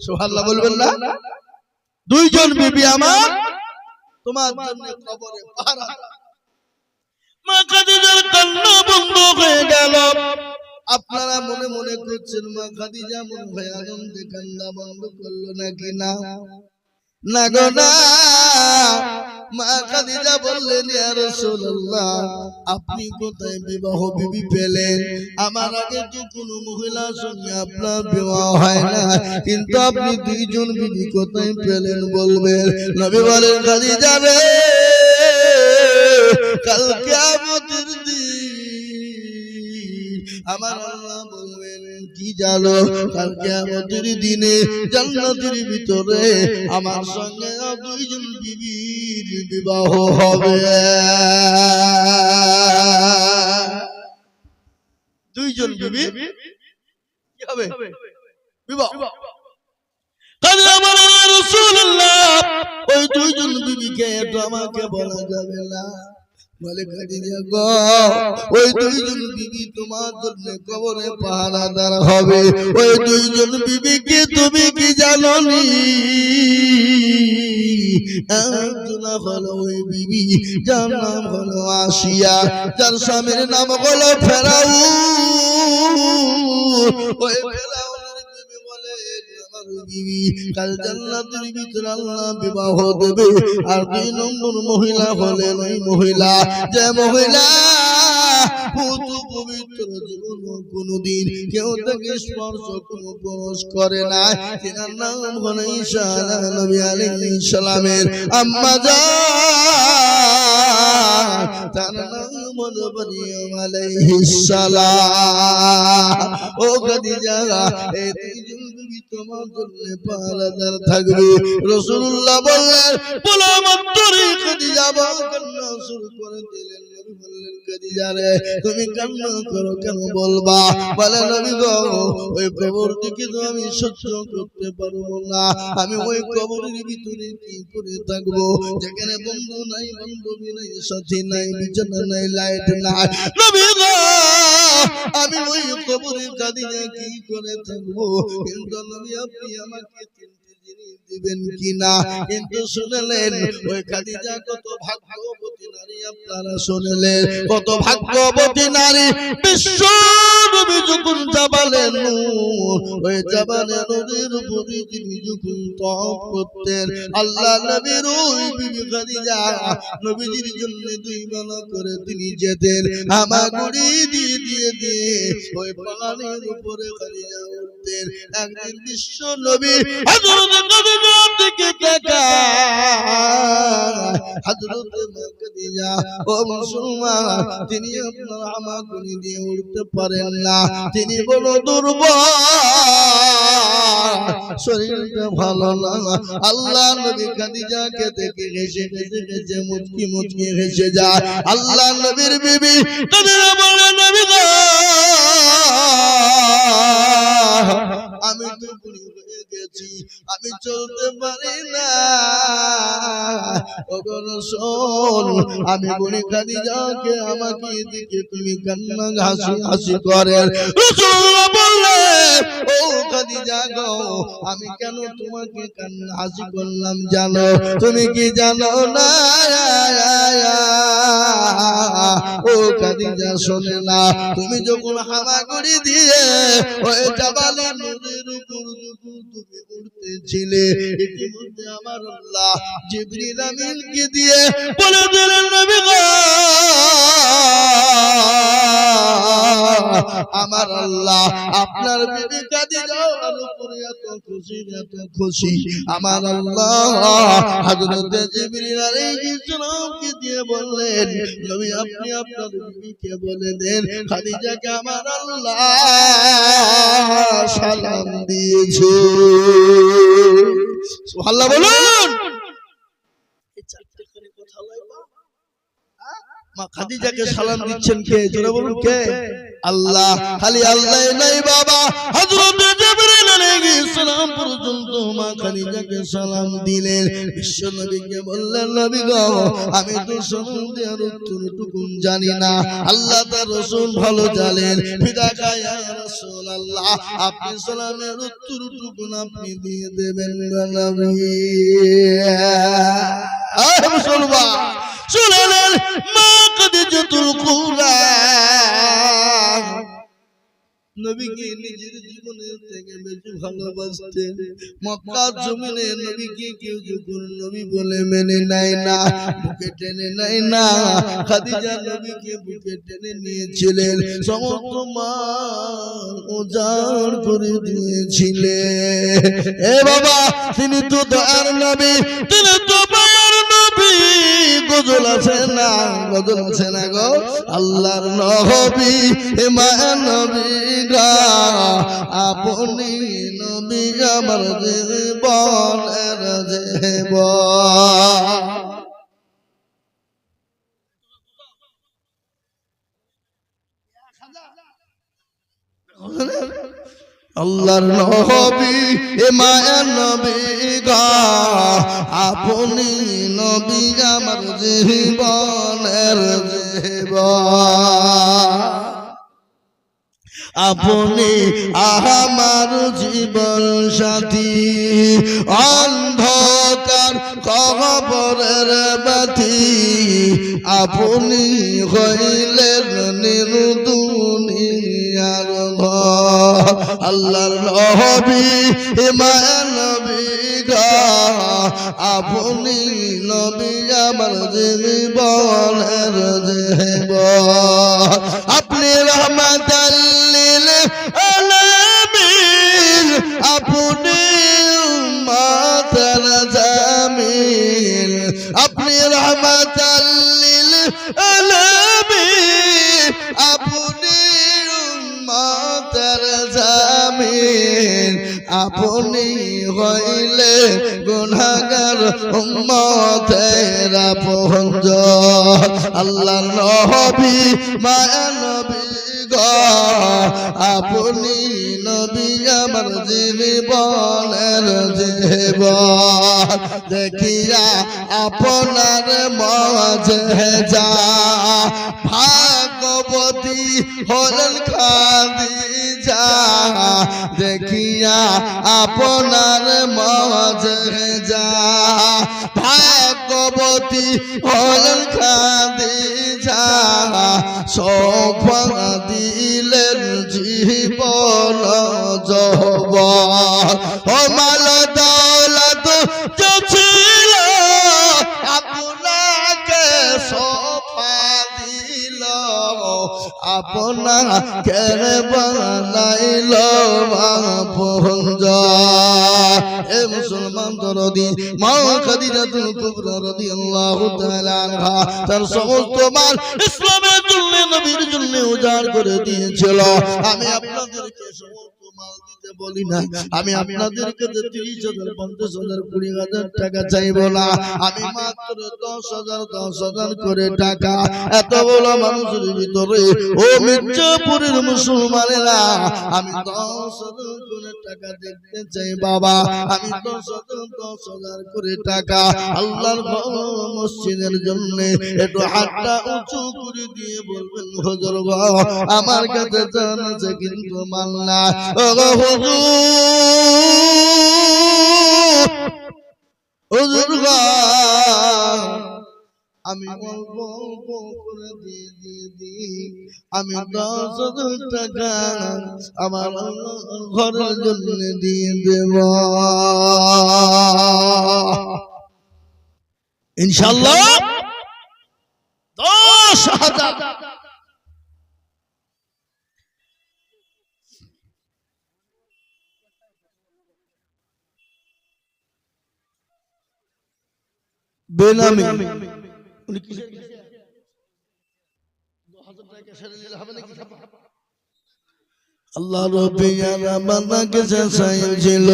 A: সুবহানাল্লাহ বলবেন না? দুইজন বিবি আমার তোমার জন্য কবরে পাহারাদার। মা খাদিজার কান্না বন্ধ হয়ে গেল। আপনারা মনে মনে করছেন মা খাদিজা মনে হয় আনন্দে কান্না বন্ধ করলো নাকি? না, না গো না। মা খাদিজা বললেন, ইয়া রাসূলুল্লাহ, আপনি কোথায় বিবাহ বিবি পেলেন? আমার আগে তো কোনো মহিলার সঙ্গে আপনার বিবাহ হয় না, কিন্তু আপনি দুইজন বিবি কোথায় পেলেন বলবেন। নবী বলেন, খাদিজা রে, কাল কিয়ামতের দিন আমার আল্লাহ বলবেন কি জানো, কাল কিয়ামতের দিনে জান্নাতের ভিতরে আমার সঙ্গে দুইজন বিবির বিবাহ হবে। দুইজন বিবি কি হবে? বিবাহ। কাল্লা বলেন, ইয়া রাসূলুল্লাহ, ওই দুইজন বিবিকে তো আমাকে বলা যাবে না। বলে, খাদিজা গো, ওই দুইজন বিবি তোমার জন্য কবরে পাহারাদার হবে। ওই দুইজন বিবিকে তুমি কি জানো নি? একজন হলো ওই বিবি যার নাম হলো আসিয়া, যার স্বামীর নাম হলো ফেরাউন। ওই ফেরাউনের বিবি বলে, আমার বিবি কাল জান্নাতের ভিতরে আল্লাহ বিবাহ দেবে। আর দুই নম্বর মহিলা হলেন ওই মহিলা, যে মহিলা পবিত্র জীবন কোনদিন কেউ তাকে স্পর্শ কোনো পুরুষ করে না, তার নাম হলো ঈসা নবী আলাইহিস সালামের আম্মা জান, তার নাম হলো মারইয়াম আলাইহিস সালাম। ও খাদিজা, এই দুইজন বিবি তোমার জন্য পাহারাদার থাকবে। রাসূলুল্লাহ বললেন, বলো আমার তরি খাদিজা কান্না শুরু করে দিলেন। নবী বললেন, খাদিজা রে, তুমি কান্না করো কেন বলবা? বলে, নবী গো, ওই কবর থেকে তো আমি সহ্য করতে পারবো না। আমি ওই কবরের ভিতরে কি করে থাকবো, যেখানে বন্ধু নাই, বান্ধবী নাই, সাথী নাই, বিছানা নাই, লাইট নাই। নবী গো, আমি ওই কবরে খাদিজা কি করে থাকবো? কিন্তু নবী, আপনি আমাকে তিনটি জিনিস দিবেন কিনা? কিন্তু শুনলেন ওই খাদিজা কত ভাগ্যবতী নারী। আপনারা শুনলেন কত ভাগ্যবতী নারী। বিশ্ব নবী যখন জাবালে নূর, ওই জাবালে নূরের উপরে তিনি যখন তওয়াফ করতেন, আল্লাহ নবীর ওই বিবি খাদিজা নবীজির জন্য দুই বেলা করে তিনি যেতেন। হামাগুড়ি দিয়ে দিয়ে দিয়ে ওই পাহাড়ের উপরে খাদিজা উঠতেন। একদিন বিশ্ব নবী হযরত খাদিজা দিকে তাকায় হযরত খাদিজা ও মুসলমান তিনি আপনার হামাগুড়ি দিয়ে উঠতে পারেন না তিনি বড় দুর্বল শরীরটা ভালো না আল্লাহ নবী খাদিজাকে দেখে হেসে মুচকি মুচকি হেসে যায় আল্লাহ নবীর বিবি খাদিজা বলে নবী গো আমি তো বুড়ি হয়ে গেছি আমি চলতে পারি না ওগো রাসূল আমি বুড়ি খাদিজাকে আমাকে দিকে তুমি কান্না হাসি হাসি করেন রাসূলুল্লাহ বললেন ও খাদিজা গো আমি কেন তোমাকে কান্না হাসি করলাম জানো তুমি কি জানো না ও খাদিজা শোনে না তুমি যখন হামাগুড়ি দিয়ে ওই জাবালে নূরের উপর তুমি উঠতেছিলে ইতিমধ্যে আমার আল্লাহ জিবরিল আমিনকে দিয়ে বলে দিলেন নবী গো আমার আল্লাহ আপনার বিবি খাদিজার উপরে এত খুশি আমার আল্লাহ হযরত জিবরিল আলাইহিস সালামকে দিয়ে বললেন নবী আপনি আপনার বিবিকে বলে দেন খাদিজাকে আমার আল্লাহ সালাম দিয়েছে সুবহানাল্লাহ বলুন এই চারটি করে কথা লইবা মা খাদিজাকে সালাম দিচ্ছেন কে জোরে বলুন কে আল্লাহ খালি আল্লাহ নাই বাবা হযরত জিবরিল আলাইহিস সালাম পর্যন্ত মা খাদিজাকে সালাম দিলেন বিশ্ব নবীকে বললেন নবী গো আমি তো সম্বন্ধে আর উত্তরটুকু জানি না আল্লাহ তার রাসূল ভালো জানেন ফিদাকা ইয়া রাসূলুল্লাহ আপনি সালামের উত্তরটুকু আপনি দিয়ে দেবেন নবী আয় মুসলমান শুনলেন মা খাদিজাতুল কুবরা নবীকে নিজের জীবনের থেকে বেশি ভালোবাসতেন মক্কার জমিনে নবীকে কেউ যখন নবী বলে মেনে নেয় না বুকে টেনে নেয় না খাদিজা নবীকে বুকে টেনে নিয়েছিলেন সমস্ত মাল উজাড় করে দিয়েছিলেন এ বাবা তিনি তো দয়ার নবী তিনি তো মায়ের নবী গজল আছে না গো আল্লাহর নবী হে মায়ের নবী আপনি নবী আমার জীবনের জীবন আল্লাহর নবী এ মায়ের নবী গো আপনি নবী আমার জীবনের জীবন আপনি আমার জীবন সাথী অন্ধকার কবরের বাতি আপনি হইলেন দুনিয়ার ঘর আল্লাহর নবী মায়ের নবী গো আপনি নবী আমার জীবনের জীবন আপনি রহমাতাল লিল আলামিন আপনি উম্মতের জামিল আপনি রহমাতাল লিল আলামিন আপনি উম্মতের জামিল আপনি হইলে গুনাহগার উম্মতের আপনজন আল্লাহর নবী মায়ের নবী গো আপনি নবী আমার জীবনের জীবন দেখিয়া আপনার মজেজা ভাগবতী হলেন খাদিজা দেখিয়া আপনার মজেজা ভাগবতী হলেন খাদিজা সৌফা দিলেন জীবন যৌবন ও মাল দৌলত যা ছিল আপনাকে সৌফা দিল আপনা কেড়ে বানাইল আপনজন। এ মুসলমান দরদি মা খাদিজাতুল কুবরা রাদিয়াল্লাহু তাআলা আনহা তার সমস্ত মাল ইসলামের জন্য নবীর জন্য উজাড় করে দিয়েছিল। আমি আপনাদেরকে সমস্ত মাল দিতে বলি না, আমি আপনাদেরকে 30,000 50,000 20,000 টাকা চাইবো না, আমি মাত্র 10,000 করে টাকা। এত বড় মানুষের ভিতরে ও মির্জাপুরের মুসলমানেরা আমি 10,000 করে টাকা দেখতে চাই বাবা। আমি 10,000 করে টাকা আল্লাহর মসজিদের জন্য একটু হাতটা উঁচু করে দিয়ে বলবেন হুজুর গো আমার কাছে জান আছে কিন্তু মাল না। ও হুজুর গো আমি অল্প অল্প করে দিয়ে আমি 10,000 টাকা আমার ঘরের জন্য দিয়ে দেব ইনশাআল্লাহ। 10,000 বেনামি উনি কি 10,000 টাকা ছেড়ে দিলে হবে নাকি? আল্লাহ রব্বিয়ার বান্দাকে চাইছিল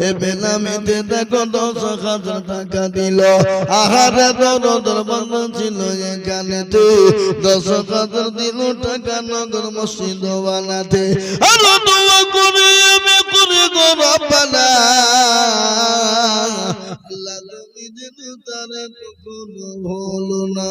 A: এ বেনামিতে দেখো 10,000 টাকা দিল। আহারে দরদর বান্দা ছিল এখানেতে 10,000 দিল টাকা নগর মসজিদ বানাতে। আরো দোয়া করে আমি করে গো রব্বানা আল্লাহ তুমি দিন তারে কখনো ভুলো না।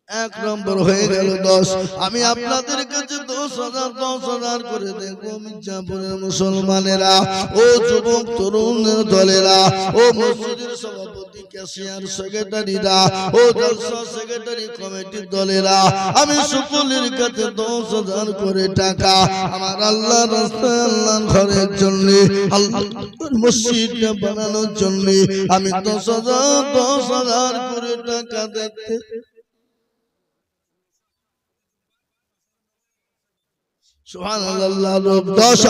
A: এক নম্বর হয়ে গেল 10। আমি আপনাদের কাছে 10,000 করে দেখবো মির্জাপুরের মুসলমানেরা, ও যুবক তরুণের দলেরা, ও মসজিদের সভাপতি ক্যাশিয়ার সেক্রেটারিরা, ও জলসা সেক্রেটারি কমিটির দলেরা, আমি সকলের কাছে 10,000 করে টাকা আমার আল্লাহর রাস্তায় আল্লাহর ঘরের জন্য আল্লাহর মসজিদটা বানানোর জন্য আমি 10,000 করে টাকা দেখতে। সুবহানাল্লাহ। 10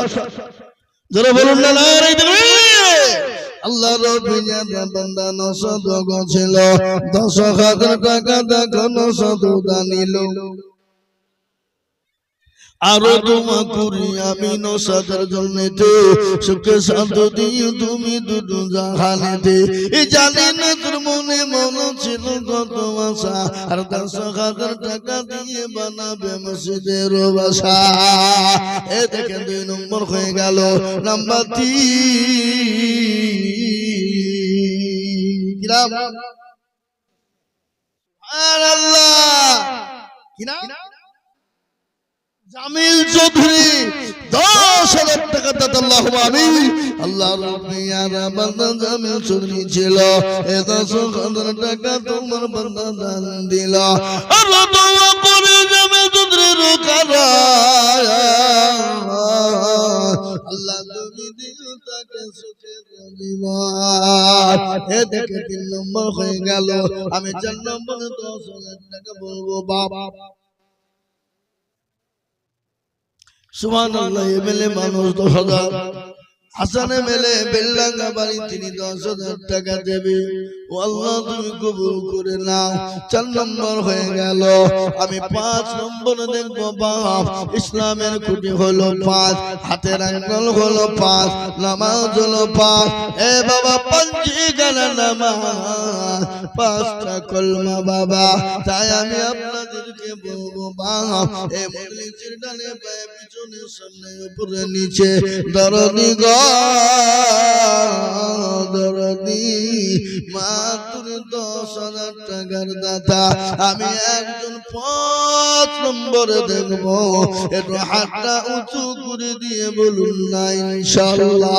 A: যারা বলুন না নারে তাকবীর। আল্লাহ রব্বিয়া বান্দা 900 ছিল 10,000 টাকা দেখো 900 নিল। আরো তোমা করি আমি 900 জন্যতে সুখে শান্তি তুমি দুটো জাহানেতে। এই জানি না তোর মনে মন ছিল কত আশা আর 10,000 টাকা দিয়ে বানাবে মসজিদের বাসা। এ দেখেন 2 নম্বর হয়ে গেল। নাম্বার 3 কিরাম সুবহানাল্লাহ কি নাম জামিল চৌধুরী 10,000 টাকা দাতা আল্লাহুম্মা আমিন। আল্লাহ রব্বিয়ার বান্দা জামিল চৌধুরী ছিল এ 10,000 টাকা তোমার বান্দা দান দিল। আর দোয়া করে জামিল চৌধুরীর কারা আল্লাহ তুমি দিও তাকে সুখের জীবন। এ দেখে 3 নম্বর হয়ে গেল। আমি 4 নম্বরে 10,000 টাকা বলবো বাবা। সুবহানাল্লাহ। এমএলএ মানুষ 10,000, হাসানে মেলে বেল্লাঙ্গা বাড়ি তিনি 10,000 টাকা দেবে। ও আল্লাহ তুমি কবুল করে নাও। 4 নম্বর হয়ে গেল। আমি 5 নম্বরে দেখবো বাপ ইসলামের খুঁটি হলো 5, হাতের আঙ্গুল হলো 5, নামাজ হলো 5। এ বাবা পাঁচি গানা নামাজ 5টা কলমা বাবা। তাই আমি আপনাদেরকে বলবো বাপ এ মজলিসের ডানে বায়ে পিছনে সামনে উপরে নিচে দরদি গো দরদি মাত্র 10,000 টাকার দাতা আমি একজন 5 নম্বরে দেখবো একটু হাতটা উঁচু করে দিয়ে বলুন না ইনশাআল্লাহ।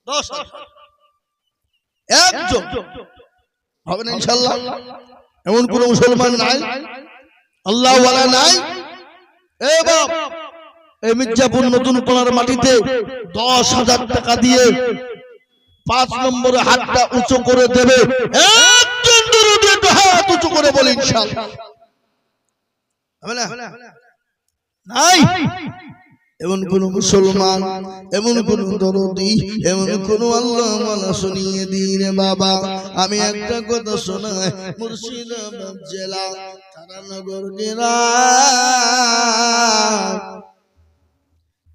A: 10 একজন হবে না ইনশাআল্লাহ। এমন কোন মুসলমান নাই আল্লাহ ওয়ালা নাই। এ বাপ এই মির্জাপুর নতুন পাড়ার মাটিতে 10,000 টাকা দিয়ে 5 নম্বরে হাতটা উঁচু করে দেবে, একজন দরুদ একটু হাত উঁচু করে বলে ইনশাআল্লাহ। হবে না? নাই এমন কোন মুসলমান, এমন কোন দরদি, এমন কোন আল্লাহ মালা শুনিয়ে দিন বাবা। আমি একটা কথা শোনাই, মুর্শিদাবাদ জেলা তারানগর জেলা,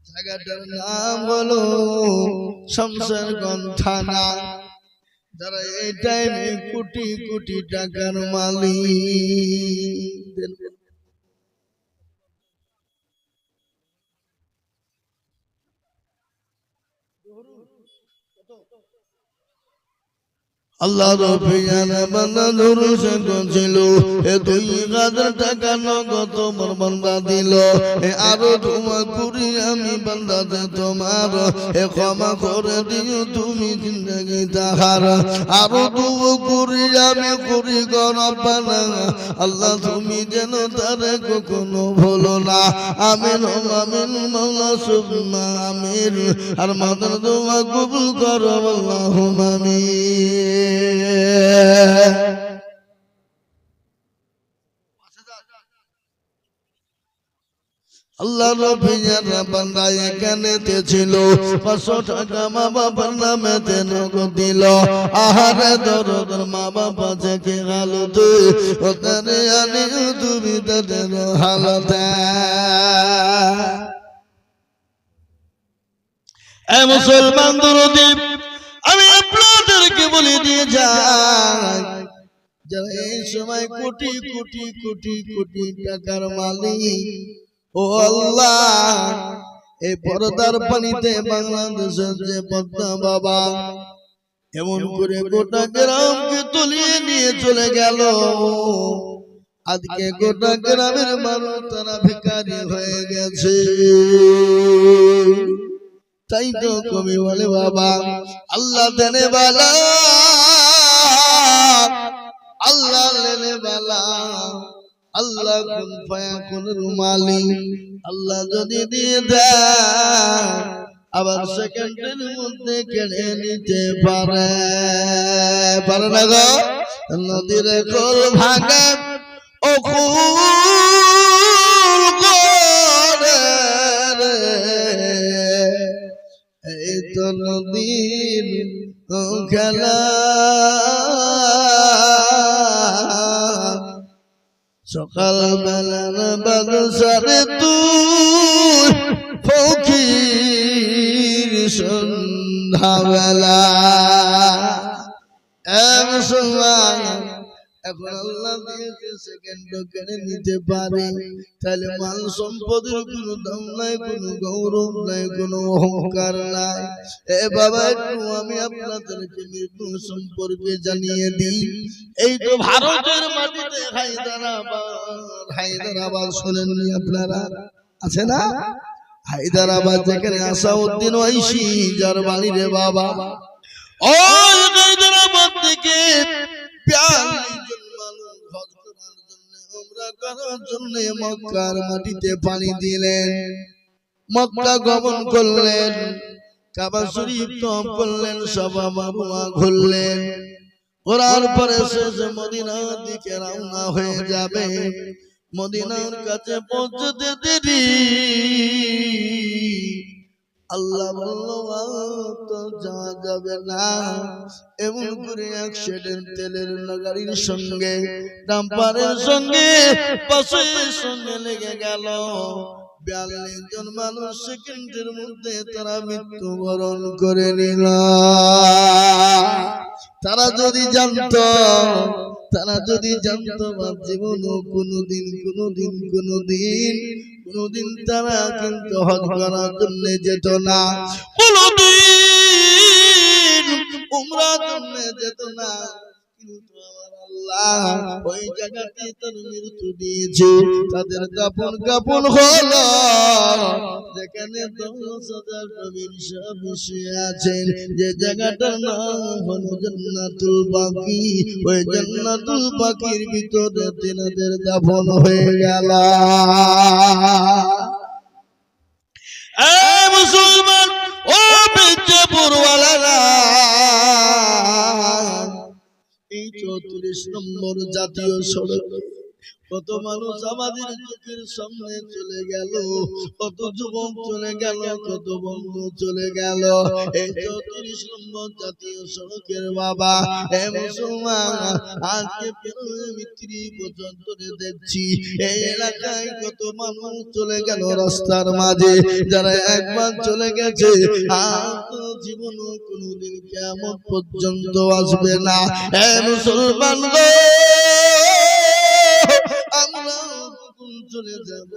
A: জায়গাটার নাম হলো শমশেরগঞ্জ থানা। যারা এই টাইমে কোটি কোটি টাকার মালিক, আল্লাহ রফিয়ানা বান্দা দুরুদ ছিল, 2000 টাকা নগদ তোমার বান্দা দিল। আরো তোমার করি আমি বান্দাতে তোমার, ক্ষমা করে দিও তুমি জিন্দগি তাহার। আরো দুও করি আমি করি গরবানা, আল্লাহ তুমি যেন তারে কখনো ভুলো না। আমিন আমিন মাওলা সুবহান আমিন। আর মাদার দোয়া কবুল করো আল্লাহুম্মা আমিন। আল্লাহ রফিয়ার বান্দা এখানেতে ছিল, 500 টাকা মা বাবার নামেতে নগদ দিল। আহারে দরদের মা বাবা থেকে হালত, ওখানে আনি তুমি তাদের হালত। এ মুসলমান দরদি, আমি আপনাদেরকে বলে দিয়ে যাই, যারা এই সময় কোটি কোটি কোটি কোটি টাকার মালিক, ও আল্লাহ এই পর্দার পানিতে বাংলাদেশের যে পদ্মা বাবা এমন করে গোটা গ্রামকে তুলিয়ে নিয়ে চলে গেল। আজকে গোটা গ্রামের মানুষ তারা ভিখারি হয়ে গেছে। তাই তো কবি বলে বাবা, আল্লাহ দেনে বালা, আল্লাহ লেনে বালা, আল্লাহ কুন ফায়াকুনের মালিক। আল্লাহ যদি দিয়ে দেয় আবার সেকেন্ডের মধ্যে কেড়ে নিতে পারে, পারে না গো? নদীর কোল ভাঙে ও কুল করে রে, এই তো নদীর খেলা। সকাল বেলার বাদশারে তুই ফকির সন্ধ্যা বেলা। এখন আল্লাহ দিয়েছে সেকেন্ড কেড়ে নিতে পারে, তাহলে মাল সম্পদের কোনো দাম নাই, কোনো গৌরব নাই, কোনো অহংকার নাই। এ বাবা, একটু আমি আপনাদেরকে মৃত্যু সম্পর্কে জানিয়ে দিই। এই তো ভারতের মাটিতে হায়দ্রাবাদ শোনেননি আপনারা? আছে না হায়দ্রাবাদ, যেখানে আসাউদ্দিন ওয়াইসি যার বাড়ি রে বাবা, ওই হায়দ্রাবাদ থেকে 42 জন মানুষ হজ করার জন্য, উমরা করার জন্য মক্কার মাটিতে পানি দিলেন, মক্কা গমন করলেন, কাবা শরীফ তওয়াফ করলেন, সাফা মারওয়া ঘুরলেন। ঘোরার পরে শেষ মদিনার দিকে রওনা হয়ে যাবে। মদিনার কাছে পৌঁছতে দেরি, আল্লাহ বলল তো যাওয়া যাবে না। এমন করে অ্যাক্সিডেন্ট, তেলের গাড়ির সঙ্গে ডাম্পারের সঙ্গে বাসের সঙ্গে লেগে গেল। 42 জন মানুষ সেকেন্ডের মধ্যে তারা মৃত্যুবরণ করে নিল। তারা যদি জানতো, তারা যদি জানতো জীবনও কোনদিন তারা কিন্তু হজ করার জন্য যেত না, কোনদিন উমরার জন্য যেত না। কিন্তু আমার আল্লাহ ওই জায়গাতে তার মৃত্যু দিয়েছে, তাদের কাপন হলো যেখানে 10,000 নবীর সাথে আছেন, যে জায়গাটার নাম হলো জান্নাতুল বাকি। ওই জান্নাতুল বাকির ভিতরে তিনাদের দাফন হয়ে গেল। মুসলমান ও বিজ্ঞাপুরওয়ালারা, 34 নম্বর জাতীয় সড়ক কত মানুষ আমাদের চোখের সামনে চলে গেল, কত যুবক চলে গেল, কত বন্ধু চলে গেল। এই 34 নম্বর জাতীয় সড়কের বাবা এ মুসলমান, আজকে 30 বছর ধরে দেখছি এই এলাকায় কত মানুষ চলে গেল রাস্তার মাঝে, যারা একবার চলে গেছে আর তো জীবনও কোনোদিন কিয়ামত পর্যন্ত আসবে না। এ মুসলমান আমরা চলে যাব,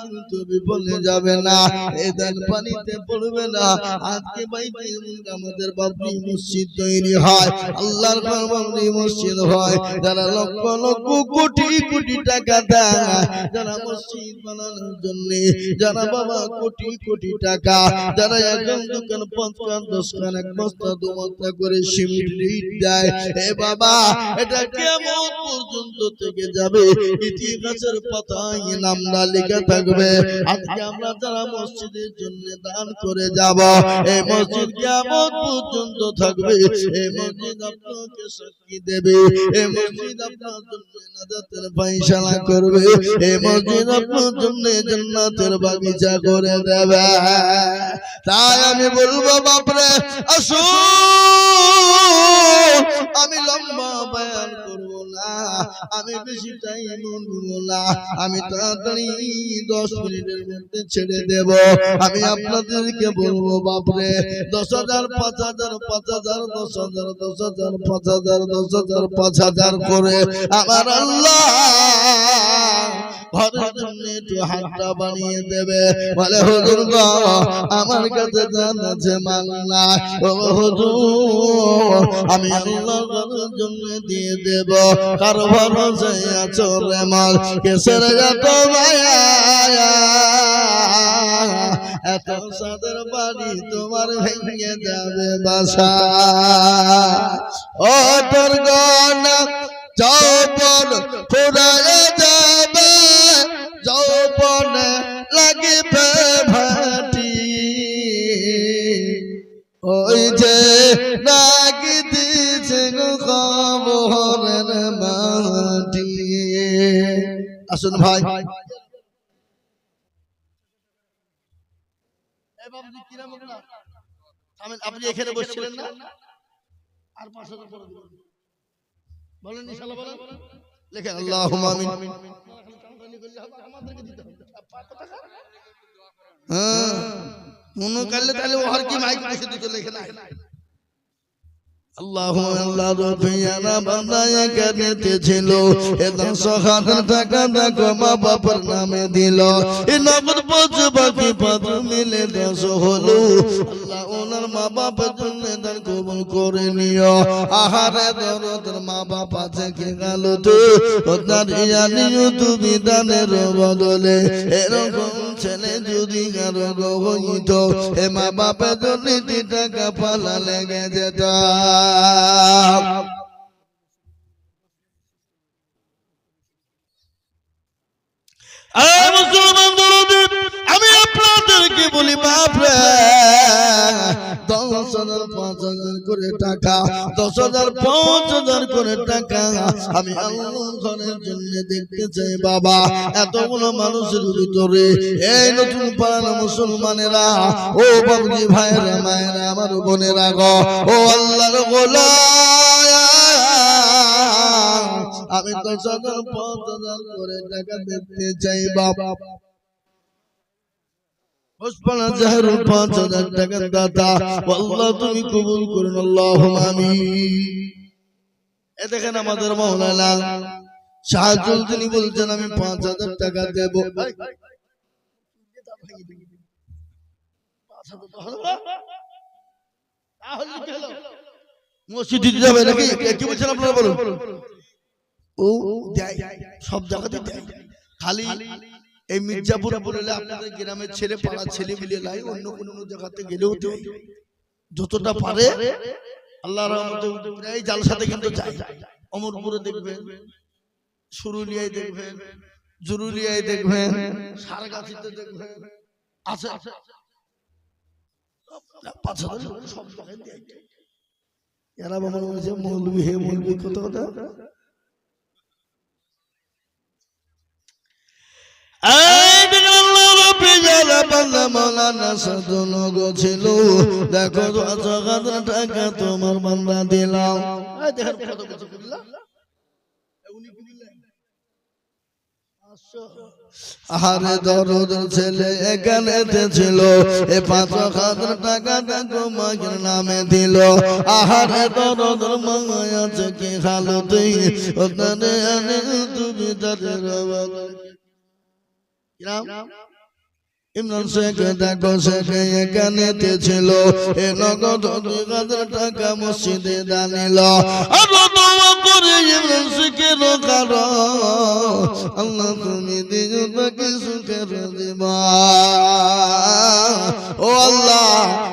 A: কিন্তু বিফলে যাবে না, এই দান পানিতে পড়বে না। আজকে বাইতে আমাদের বাবরি মসজিদ তৈরি হয়, আল্লাহর বাবরি মসজিদ হয়, যারা লক্ষ লক্ষ কোটি কোটি টাকা দেয়, যারা মসজিদ বানানোর জন্য, যারা বাবা কোটি কোটি টাকা, যারা একজন দোকান 5 কান 10 কান 1 বস্তা 2 বস্তা করে সিমেন্ট ইট দেয়, এ বাবা এটা কিয়ামত পর্যন্ত থেকে যাবে, ইতিহাসের পাতায় নামটা লেখা থাকবে। আজকে আমরা যারা মসজিদের জন্য দান করে যাব, এই মসজিদ কিয়ামত পর্যন্ত থাকবে, এই মসজিদ আপনাকে সাক্ষী দেবে, এই মসজিদ আপনার জন্য নাজাতের ফয়সালা করবে, এই মসজিদ আপনার জন্য জান্নাতের বাগিচা করে দেবে। তাই আমি বলবো বাপরে আসুন, আমি লম্বা বয়ান করব না, আমি বেশি টাইম নিব না, আমি তাড়াতাড়ি 10 মিনিটের মধ্যে ছেড়ে দেব। আমি আপনাদেরকে বলবো বাপরে 10,000 5,000 5,000 10,000 10,000 5,000 10,000 5,000 করে আমার আল্লাহ ঘরের জন্য একটু হাতটা বানিয়ে দেবে। বলে হুজুর গো আমার কাছে জান আছে মাল নাই, ও হুজুর আমি আল্লাহর ঘরের জন্য দিয়ে দেব। কারো ভরসায় আছো রে মাল, কেসের যত মায়া, এত সাদের বাড়ি তোমার ভেঙে যাবে বাসা। ও তোর গনা যৌবন ফুরায়ে যাবে, যৌবন লাগবে ভাটি, ওই যে নাকি দিছে কবরের মাটি। আসুন ভাই, আপনি এখানে বসছিলেন না, আর 5,000 করে বলেন ইনশাআল্লাহ, বলেন লেখেন আল্লাহুম্মা আমিন। আমাদেরকে দিতে হবে হ্যাঁ, মনে করলে তাহলে ওর কি মাইক বসে দিতে লেখে না। আল্লাহুম্মা আল্লাহ রফিয়ানা বান্দায়ে কানেতে ছিল, এ 10,000 টাকা দেখো মা বাবার নামে দিল, এ নগদ পৌঁছে বাকি 5 মিলে 10 হলো। আল্লাহ ওনার মা বাবার জন্য দান কবুল করে নিও। আহারে দরদের মা বাবা থেকে গেল তো ওনার ইয়ানিও তুমি দানের বদলে, এরকম ছেলে যদি কারো হইতো, এ মা বাবার জন্য 2 টাকা পালা লেগে যেত। আমি আপনাদেরকে বলি বাপরে 10,000 5,000 করে টাকা, 10,000 5,000 করে টাকা আমি আল্লাহর ঘরের জন্য দেখতে চাই বাবা। এতগুলো মানুষের ভিতরে এই নতুন পাড়ার মুসলমানেরা, ও বাবজি ভাইরা মায়েরা আমার বোনেরা গো, ও আল্লাহর গোলাম, আমি 10,000 5,000 করে টাকা দেখতে চাই বাবা। 5,000 টাকার দাতা আল্লাহ তুমি কবুল করুন, আল্লাহুম্মা আমিন। এ দেখেন আমাদের মাওলানা শাহজুল তিনি বলছেন আমি 5,000 টাকা দেব। মসজিদ দিতে যাবে নাকি, কি বলছেন আপনারা বলুন? ও দেয়, সব জায়গাতে দেয়, খালি এই মির্জাপুর বলে আপনাদের গ্রামের ছেলে পাড়ার ছেলে মিলে লাই, অন্য কোন জায়গাতে গেলেও তো যতটা পারে আল্লাহর রহমতে এই জালসাতে কিন্তু যায়। অমরপুরে দেখবেন, সুরুলিয়ায় দেখবেন, জুরুলিয়ায় দেখবেন, সারগাছিতে দেখবেন, আছে 5,000 সব জায়গায় দেয়। এরা বাবা বলছে মৌলবি হে মৌলবি কত কথা ছিল দেখো 5,000 টাকা তোমার বান্দা দিলাম আহারে দরদ ছেলে এখানে ছিল এ 5,000 টাকা দেখো মায়ের নামে দিল আহারে দরদ মায় আছে কি হালতে ওখানে আনে তুমি তাদের ইমরান শেখ দেখো শেখ এখানে ছিল এ নগদ 2,000 টাকা মসজিদে দানিল আরো দোয়া করে ইমরান শেখের কারো আল্লাহ তুমি দিও তাকে সুখের জীবন ও আল্লাহ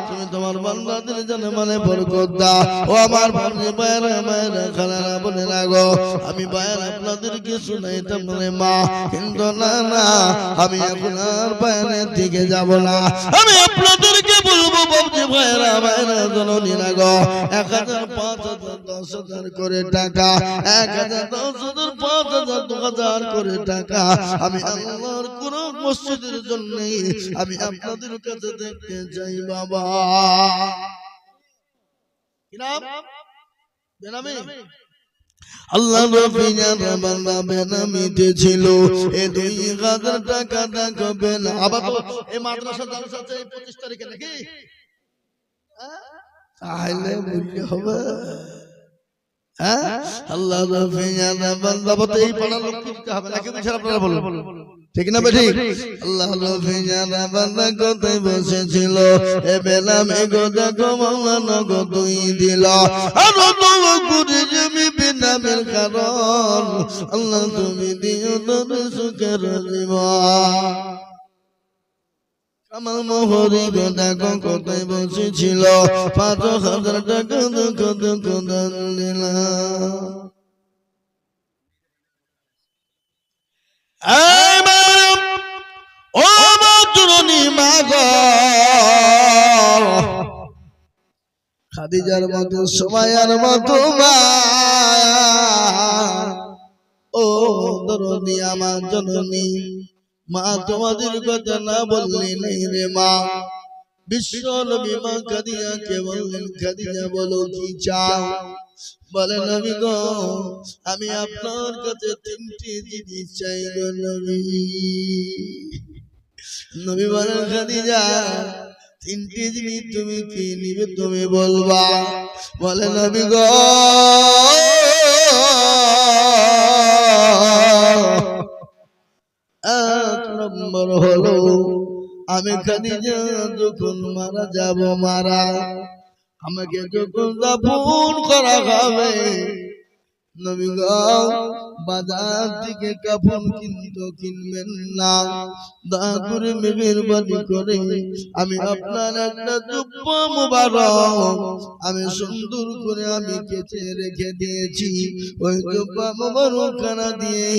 A: তুমি তোমার বান্দাদের জানে মানে বরকত দাও ও আমার ভাই ভাইরা মায়েরা খালারা বলে লাগো আমি ভাইরা আপনাদেরকে শুনাইতাম রে মা কিন্তু না না আমি আপনার বায়ানের দিকে যাব না আমি আপনাদেরকে বলবো বাবজি ভাইরা মায়েরা জননী লাগো 1,000 5,000 10,000 করে টাকা 1,000 10,000 5,000 2,000 করে টাকা আমি আল্লাহর কোরআন মসজিদের জন্য আমি আপনাদের কাছে দেখতে চাই বাবা কি নাম বেনামি আল্লাহ রফিজান বান্দা বেনামিতে ছিল এই 2,000 টাকা দেখবে না আবার তো এই মাদ্রাসা জালসা আছে 25 তারিখে নাকি তাহলে মূল্য হবে আল্লাহ রফিজান বান্দা বতে এই পাড়া লোক দিতে হবে নাকি বুঝছেন আপনারা বলুন ঠিক না বেঠিক আল্লাহ রফিজান বান্দা কোথায় বসেছিল এ বেনামি গো দেখো মাওলানা গো তুই দিল আর দোয়া করে জমি বেনামের কারণ আল্লাহ তুমি দিও তোর সুখের জীবন কামাল মোহরি গো দেখো কোথায় বসেছিল 5,000 টাকা কত কত দিলাম ও মাতরুনি মাগো খাদিজার মতো সুমাইয়ার মতো মা ও দরদি আমার জননী মা তোমাদের কথা না বললে নেই রে মা বিশ্ব নবী মা খাদিজাকে বললেন খাদিজা বলো কি চাও বলে নবী গো আমি আপনার কাছে 3টি জিনিস চাই গো নবী নবী বলেন খাদিজা 3টি জিনিস তুমি কি নিবে তুমি বলবা বলে নবী গো এক নম্বর হলো আমি খাদিজা যখন মারা যাব মারা আমাকে যখন দাফন করা হবে নবী গো বাজার থেকে কাফন কিনবেন না দয়া করে মেহেরবানি করে আমি আপনার একটা জুব্বা মুবারক আমি সুন্দর করে আমি কেচে রেখে দিয়েছি ওই জুব্বা মুবারক খানা দিয়ে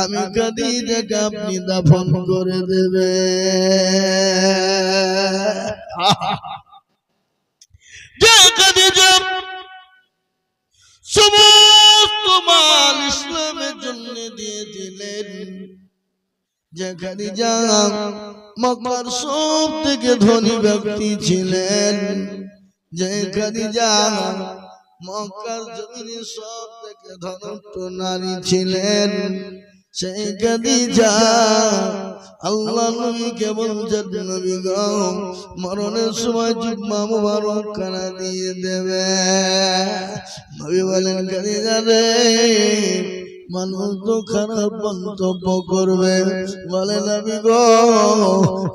A: আমি খাদিজাকে আপনি দাফন করে দেবেন যে খাদিজা সমস্ত মাল ইসলামের জন্য দিয়ে দিলেন যে খাদিজা মক্কার সব থেকে ধনী ব্যক্তি ছিলেন যে খাদিজা মক্কার জমিনে সব থেকে ধনট্ট নারী ছিলেন সেই খাদিজা আল্লাহ নবীকে বলছেন নবী গো মরণের সময় জুব্বা মুবারক খানা দিয়ে দেবে নবী বলেন খাদিজা রে মানুষ তো খারাপ মন্তব্য করবে বলে নবী গো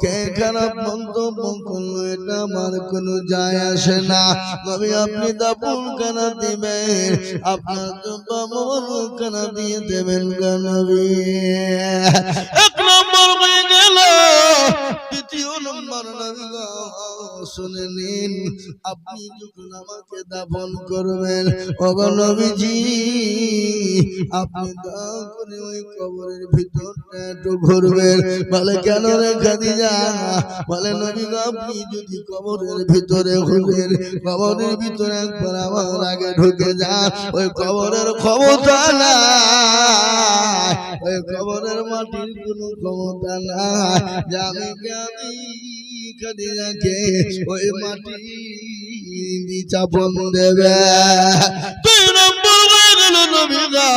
A: কে খারাপ মন্তব্য করলো এটা আমার কোনো যায় আসে না নবী আপনি দাফন খানা দিবেন আপনার জুব্বা মুবারক খানা দিয়ে দেবেন গো নবী এক নম্বর নম্বর হয়ে গেল। দ্বিতীয় নম্বর নবী গো শুনে নিন, আপনি যখন আমাকে দাফন করবেন ওগো নবীজি, আপনি দয়া করে ওই কবরের ভিতরটা একটু ঘুরবেন। বলে কেন রে খাদিজা? বলে নবী গো আপনি যদি কবরের ভিতরে ঘুরেন, কবরের ভিতরে একবার আমার আগে ঢুকে যান, ওই কবরের ক্ষমতা নাই, ওই কবরের মাটির কোনো ক্ষমতা নাই যে আমি খাদিজাকে ওই মাটি চাপন দেবে। দুই নম্বর হয়ে গেল নবী গো।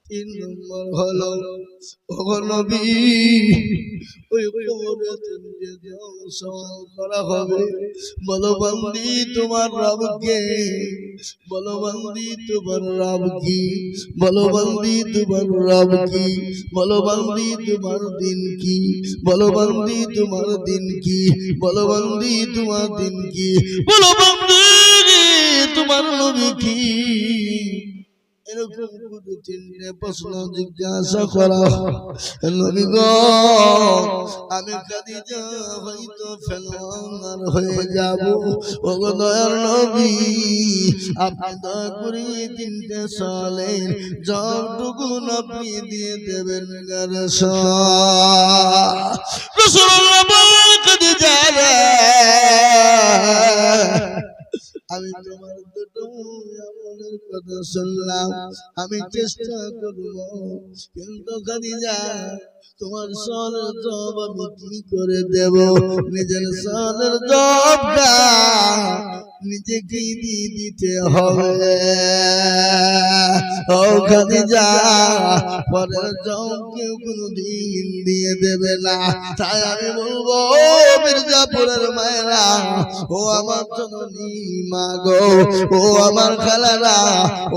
A: তিন নম্বর হলো ওগো নবী, ওই কবরে তুমি সওয়াল করা হবে, বলো বান্দি তোমার রব কে? বলো বান্দি তোমার রব কি? বলো বান্দি তোমার রব কি? বলো বান্দি তোমার দিন কি? বলো বান্দি তোমার দিন কি? বলো বান্দি তোমার দিন কি? বলো বান্দি তোমার নবী কি? এরকম করে তিনটে প্রশ্ন জিজ্ঞাসা করা। নবী গো আমি খাদিজা হয়তো ফেলার হয়ে যাব, ওগো দয়ার নবী আপনি দয়া করে তিনটে সালের যতটুকু আপনি দিয়ে দেবেন। রাসূলুল্লাহ বলেন খাদিজা রে, আমি তোমার দুটো আমলের কথা শুনলাম, আমি চেষ্টা করব, কিন্তু খাদিজা তোমার সওয়ালের জবাব আমি কি করে দেব? নিজের সওয়ালের জবাবটা নিজেকেই দিয়ে দিতে হবে। ও খাদিজা পরের জবাব কেউ কোনোদিন দিয়ে দেবে না। তাই আমি বলবো মির্জাপুরের মায়েরা, ও আমার জননী মা গো, ও আমার খালারা,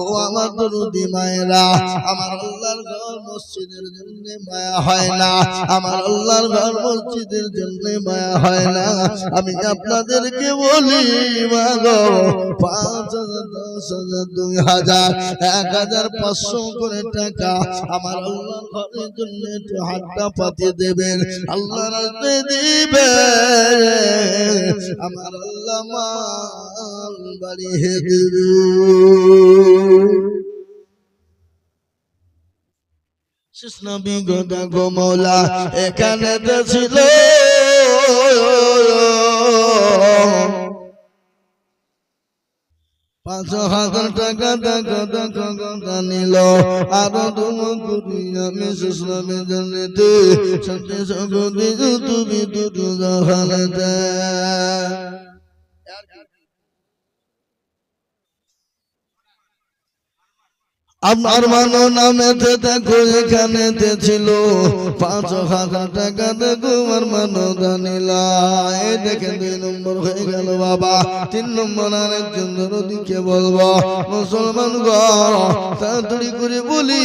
A: ও আমার দরুদি মায়েরা, আমার আল্লাহর ঘর মসজিদের জন্য মায়া হয় না, আমার আল্লাহর ঘর মসজিদের জন্য মায়া হয় না। আমি আপনাদেরকে বলি মা গো, 5,000, 10,000, 2,000, 1,500 করে টাকা আমার আল্লাহর ঘরের জন্য একটু হাতটা পাতিয়ে দেবেন, আল্লাহ রাস্তায় দিবেন, আমার আল্লাহ মাল বাড়িয়ে দেবে। শেষ নবী গোদা গো মওলা এখানে ছিল, 5,000 টাকা টাকা নিল, আরো তুমি আমি শেষ নবীর জন্যে সত্যি সঙ্গতি তুমি দুটো জাহানেতে। আমার মানো নামেতে দেখো এখানেতে ছিল 5,000 টাকা দেখো আমার মানো জানিলা। এই দেখে 2 নম্বর হয়ে গেল বাবা। 3 নম্বর আরেকজন দিকে বলবো মুসলমান গো তাড়াতাড়ি করে বলি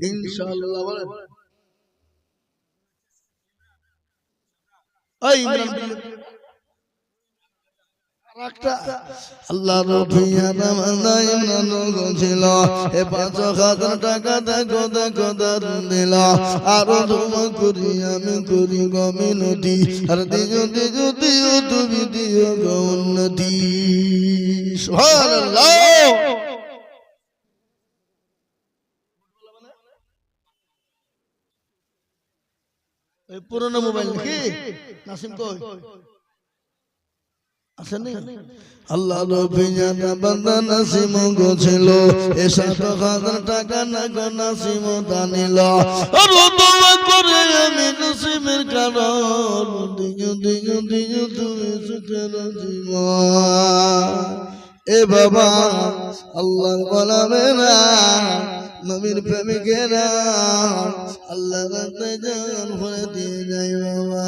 A: ইনশাআল্লাহ। বলেন এই আল্লাহ রফিয়া ইমরান ছিল, 5,000 টাকা দেখো দেখো দারুন দিল, আরো জমা করি আমি করি গমিনতি, আর দিও দিও দিও তুমি দিও গৌন্নতি। সুবহানাল্লাহ। এই পুরনো মোবাইল নাকি নাসিম কই আল্লাহ রবিয়ানা বান্দা নাসিম গোছিল, 7,000 টাকা নাগো নাসিম দানিল, আর দোয়া করে আমি নাসিমের কারণ দিও দিও দিও তুমি সুখের জীবন। এ বাবা আল্লাহর গোলামেরা নবীর প্রেমিকেরা আল্লাহ রাস্তায় জান ভরে দিয়ে যায় বাবা।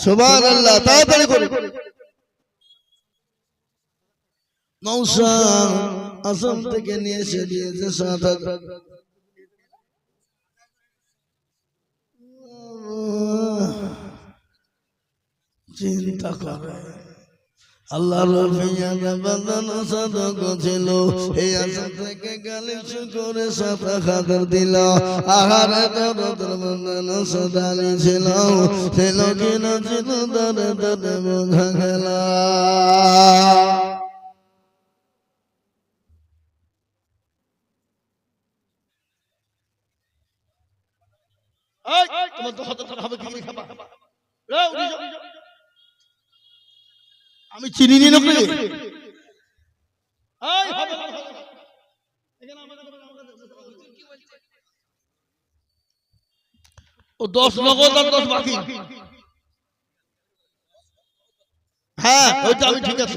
A: সুবহানাল্লাহ। তাড়াতাড়ি করে নৌসা আসাম থেকে নিয়ে এসে দিয়েছে 7,000। চিন্তা করে আল্লাহ রফিয়ানা বাঁধানো সাদক ছিল এই আশা থেকে গালিশ করে সাতা খাদর দিল আহারে দরদের বাঁধানো সদালি ছিল ছিল কিনা ছিল দরে দরে বোঝা গেল তোমার তো হতে হবে কি খাবা আমি চিনি নি নাকি ও 10 নগদ আর 10 বাকি হ্যাঁ ওইটা আমি ঠিক আছে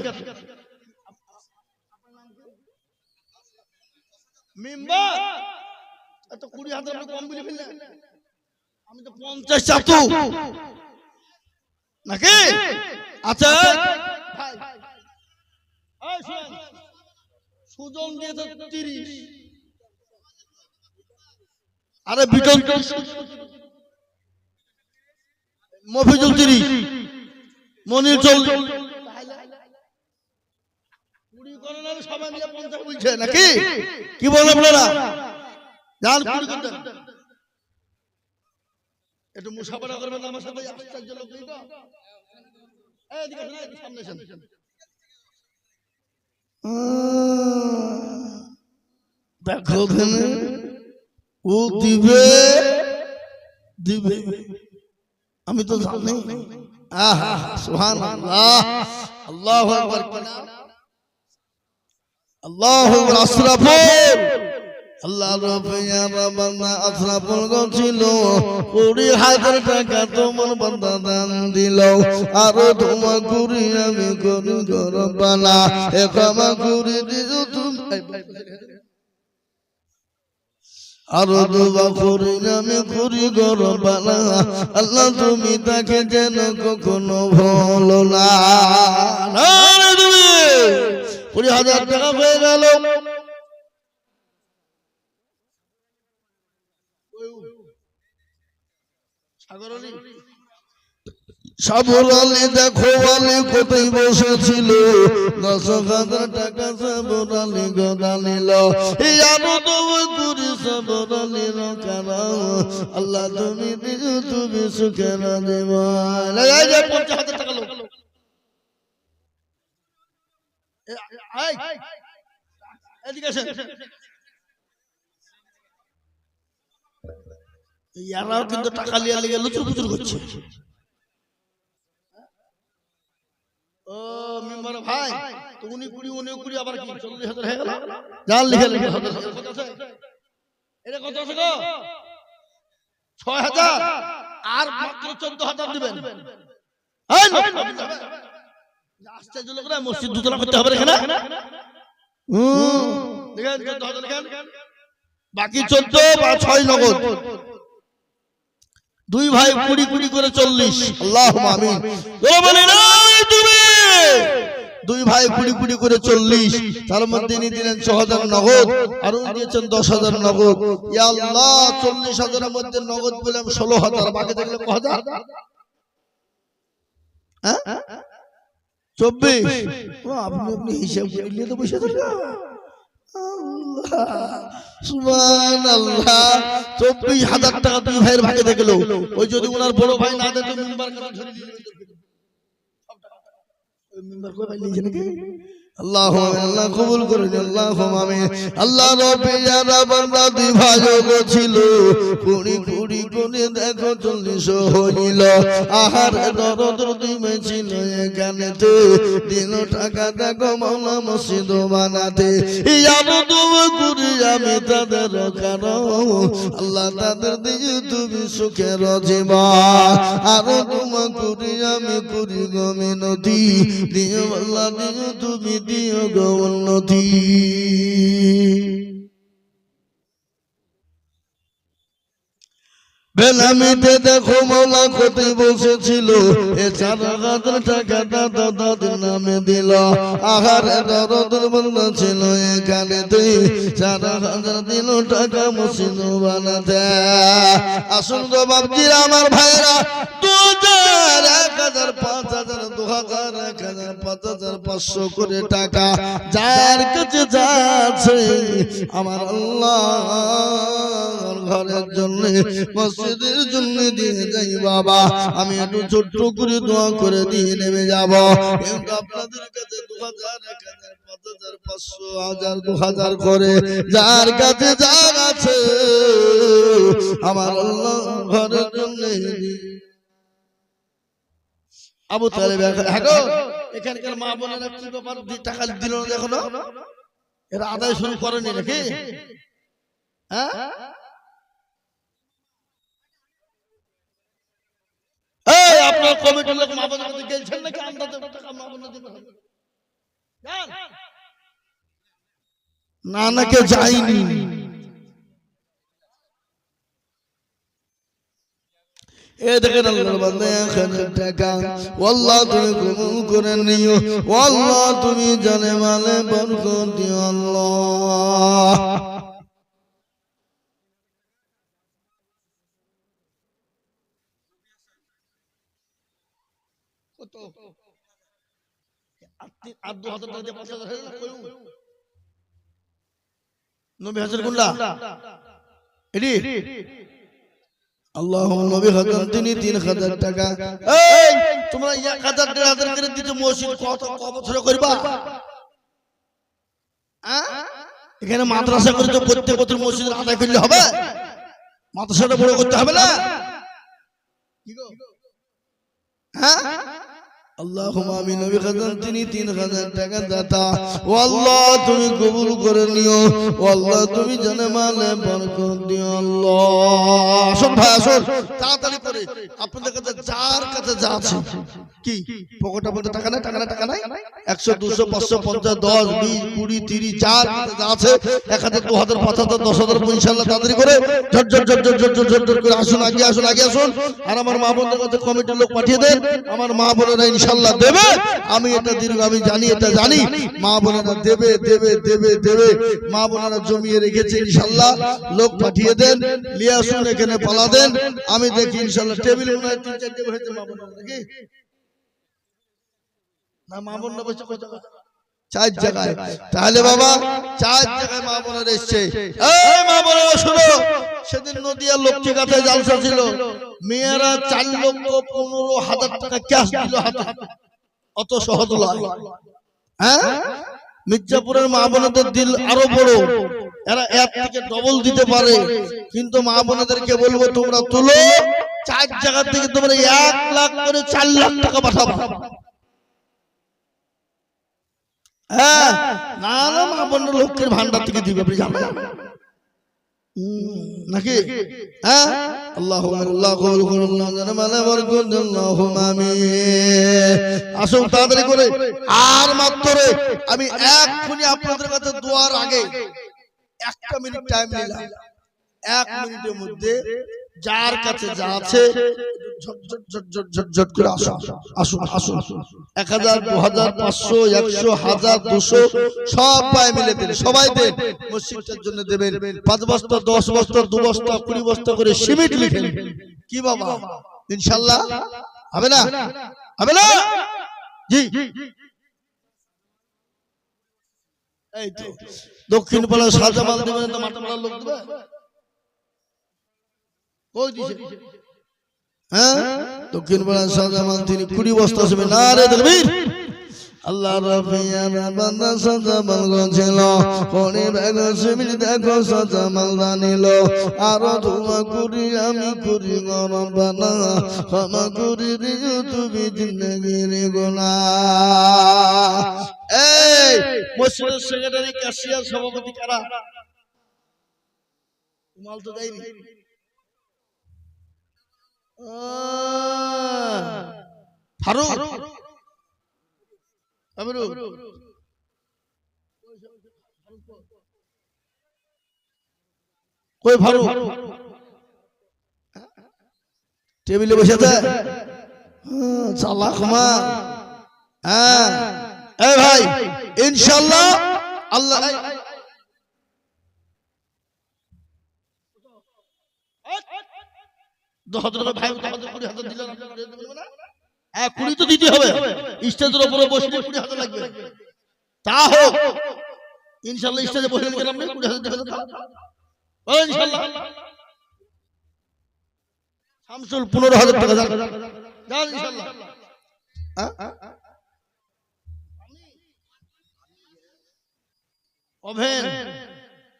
A: মেম্বার এত 20,000 টাকা কম বলে ফেললে আমি তো 50 চাতু নাকি আচ্ছা সুজন দিয়েছে 30 আরে বিটন মফিজুল 30 মনির 40 কুড়ি করেন আর সবাই মিলে 50 বলছে নাকি কি বলেন আপনারা জান কুড়ি করতেন একটু মুসাফারা করবেন আমার সাথে আশ্চর্য লোক নেই তো এদিকে সামনে সামনে দেখো ও দিবে দিবে আমি তো জানি আহা সুবহানাল্লাহ আল্লাহু আকবার আল্লাহু আসরাফুল আল্লাহ রব্বিয়া বান্দা আসরাফুল ছিল 20,000 টাকা তোমার বান্দা দান দিল আর তোমার করি আমি করি গরবানা এ ক্ষমা করে দিও তুমি আর দোয়া করি আমি করি গরবানা আল্লাহ তুমি তাকে যেন কখনো ভুলো না 20,000 টাকা হয়ে গেল সাবর আলী দেখো আলী কোথায় বসেছিল 10,000 টাকা সাবর আলী গদা নিল এই আনন্দ করি সাবর আলীর কারণ আল্লাহ তুমি দিও তুমি সুখের জীবন 50,000 টাকা লোক এদিকে আসেন ইয়ারাও কিন্তু টাকা লিয়া লেগে লুচুর পুচুর করছে ও মেম্বার ভাই তো 19 আবার কি 40,000 হয়ে গেল জান লিখে লিখে এটা কত আছে গো 6,000 আর মাত্র 14,000 দিবেন এই আশ্চর্য লোক না মসজিদ দুতলা করতে হবে এখানে দেখেন 14,000 লিখেন বাকি 14 বা 6 নগদ দুই ভাই 20 করে 40 আল্লাহুম্মা আমিন বলে না তুমি দুই ভাই 20 করে 40 তার মধ্যে তিনি দিলেন 6,000 নগদ আর উনি দিয়েছেন 10,000 নগদ ইয়া আল্লাহ 40,000 এর মধ্যে নগদ পেলাম 16,000 বাকি থাকলে কত হাজার হ্যাঁ 24 ও আপনি হিসাব করে নিয়ে তো বসে থাকবেন সুবহানাল্লাহ 24,000 টাকা দুই ভাইয়ের ভাগে দেখল ওই যদি ওনার বড় ভাই না দেয় তো মেম্বার করে ধরে দিল মেম্বার কই ভাই লিখে নাকি আল্লাহুম্মা আল্লাহ কবুল করে দিন আল্লাহুম্মা আমিন আল্লাহ রব্বিয়া বান্দা দুই ভাই ছিল 20 করে দেখো 40 হইল আহার দরদ দুই ভাই ছিল এখানেতে দিন টাকা দেখো মাওলা মসজিদ বানাতে ইয়া দোয়া করি আমি তাদের কারণ আল্লাহ তাদের দিয়ে তুমি সুখের জীবন আর তোমা করি আমি করি গো মিনতি দিও আল্লাহ দিও তুমি দিও গো উন্নতি বেনামিতে দেখো মাওলা কোথায় বসেছিল এ 4,000 টাকা দাদাদের নামে দিল আহার দরদের বান্দা ছিল এখানেতে 4,000 দিল টাকা মসজিদ বানাতে আসুন তো বাপজিরা আমার ভাইরা 2001 1000 5000 2000 1000 5000 500 করে টাকা যার কাছে যা আছে আমার আল্লাহর ঘরের জন্য মসজিদের জন্য দিয়ে যাই বাবা আমি একটু ছোট্ট করে দোয়া করে দিয়ে নেমে যাব কিন্তু আপনাদের কাছে 2000 1000 5000 500 1000 2000 করে যার কাছে যা আছে আমার আল্লাহ ঘরের জন্য আবু তালেব হ্যাঁ এখানকার মা বোনেরা কি ব্যাপার টাকা দিল না দেখো না এরা আদায় শুরু করেনি নাকি হ্যাঁ এই আপনার কমিটির লোক মা বোনের কাছে গেছেন নাকি আন্দাজে টাকা মা বোনের দিবেন না নাকি যায়নি এ দেখেন আল্লাহর বান্দা এখানে টাকা আল্লাহ তুমি কবুল করে নিও আল্লাহ তুমি জানে মালে বরকত দিও আল্লাহ কত আর 2000 টাকা দিয়ে 5000 হয়ে গেল নবী হাজার গুন্ডা এডি আল্লাহুম্মা নবী হাজার তিনি 3000 টাকা এই তোমরা 1000 1000 করে দিতে মসজিদ কত বছর করবা হ্যাঁ এখানে মাদ্রাসা করে তো প্রত্যেক বছর মসজিদ আদায় করলে হবে মাদ্রাসাটা বড় করতে হবে না কি গো হ্যাঁ আল্লাহুম্মা আমিন নবী হাজার তিনি 3000 টাকা দাতা ও আল্লাহ তুমি কবুল করে নিও ও আল্লাহ তুমি জানে মালে বরকত দিও আল্লাহ আসুন ভাই আসুন তাড়াতাড়ি করে আপনাদের কাছে যার কাছে যা আছে কি পকেটে বলতে টাকা নাই 100 200 500 50 10 20 20 30 যার যা আছে 1000 2000 5000 10000 ইনশাআল্লাহ তাড়াতাড়ি করে ঝট করে আসুন আগে আসুন আর আমার মা বোনদের কাছে কমিটির লোক পাঠিয়ে দেন আমার মা বোনেরা ইনশাআল্লাহ দেবে আমি এটা দীর্ঘ আমি জানি মা বোনেরা দেবে মা বোনেরা জমিয়ে রেখেছে ইনশাআল্লাহ লোক পাঠিয়ে দেন নিয়ে আসুন এখানে পালা দেন আমি দেখি ইনশাআল্লাহ টেবিল মনে হয় 3-4 টেবিল হয়েছে মা বোনেরা নাকি না মা বোনরা বসে কত চার জায়গায় তাহলে বাবা চার জায়গায় মা বোনেরা এসেছে এই মা বোনেরা শুনো সেদিন নদিয়া লক্ষ্মীঘাটে জালসা ছিল মেয়েরা 4,15,000 টাকা ক্যাশ দিল হাতে অত সহজ নয় হ্যাঁ মির্জাপুরের মা বোনদের দিল আরো বড় এরা এর থেকে ডবল দিতে পারে কিন্তু মা বোনদেরকে বলবো তোমরা তুলো চার জায়গা থেকে তোমরা 1 লাখ করে 4 লাখ টাকা পাঠাবো হ্যাঁ না মা বোনের লক্ষ্মীর ভান্ডার থেকে দিবে আপনি জানেন নাকি হ্যাঁ আল্লাহু আসুন তাড়াতাড়ি করে আর মাত্র আমি এক্ষুনি আপনাদের কাছে দোয়ার আগে 1 মিনিট টাইম নিলাম 1 মিনিটের মধ্যে যার কাছে যা আছে ঝট করে আসুন 1000 2000 500 100 1000 200 সব পায় মিলে দেন সবাই দেন মসজিদের জন্য দেবেন 5 বস্তা 10 বস্তা 2 বস্তা 20 বস্তা করে সিমেন্ট লিখেন কি বাবা ইনশাআল্লাহ হবে না জি এই তো দক্ষিণ পাড়া সাজামাল দেবেন তো মাথাপাড়ার লোক দেবে কই দিছে হ্যাঁ দক্ষিণ পাড়া সাজামাল তিনি 20 বস্তা আসবে না রে তাকবীর আল্লাহ রাব্বিয়ানা বান্দা সাজামাল গছিল কোনে বেগ সিমিল দেখো সাজামাল দানিল আর দোয়া করি আমি করি রব্বানা ক্ষমা করে দিও তুমি জিন্দেগির গুনাহ এই মসজিদের সেক্রেটারি কাশিয়ার সভাপতি কারা মাল তো দেয়নি ফারুক কই ফারুক টেবিলে বসে আছে চালাক মা হ্যাঁ এই ভাই ইনশাআল্লাহ আল্লাহ ভাই 20,000 দিলেন হ্যাঁ 20 তো দিতে হবে, স্টেজের উপরে বসলে 20,000 লাগবে। তা হোক ইনশাআল্লাহ, স্টেজে বসে গেলাম না 20,000 দেবেন ও ইনশাআল্লাহ। শামসুল 15,000 টাকা যান ইনশাআল্লাহ। ওভেন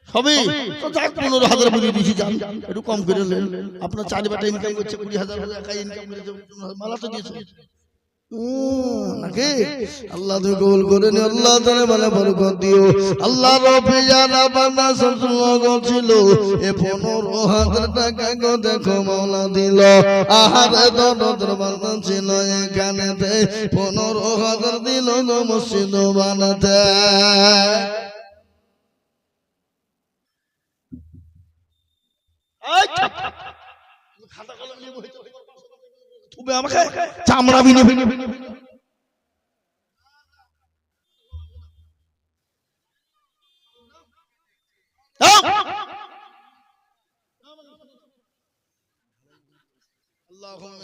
A: সবই তো যাক 15,000 বুঝিয়ে দিয়েছি, যান একটু কম করে নেন। আপনার 4 বেটা ইনকাম করছে 20,000 একাই ইনকাম করেছে, মালা তো দিয়েছে নাকি? আল্লাহ তুমি কবুল করে নি, আল্লাহ তাআলা মানে বরকত দিও। আল্লাহ রব্বি জানা বান্দা সৎসঙ্গ ছিল এ 15,000 টাকা গো দেখো মাওলা দিল। আহারে দরদের বান্দা ছিল এখানেতে 15,000 দিল গো মসজিদ বানাতে। খাতা কলম নিয়ে বসে থুবে আমাকে চামড়া বিনে বিনে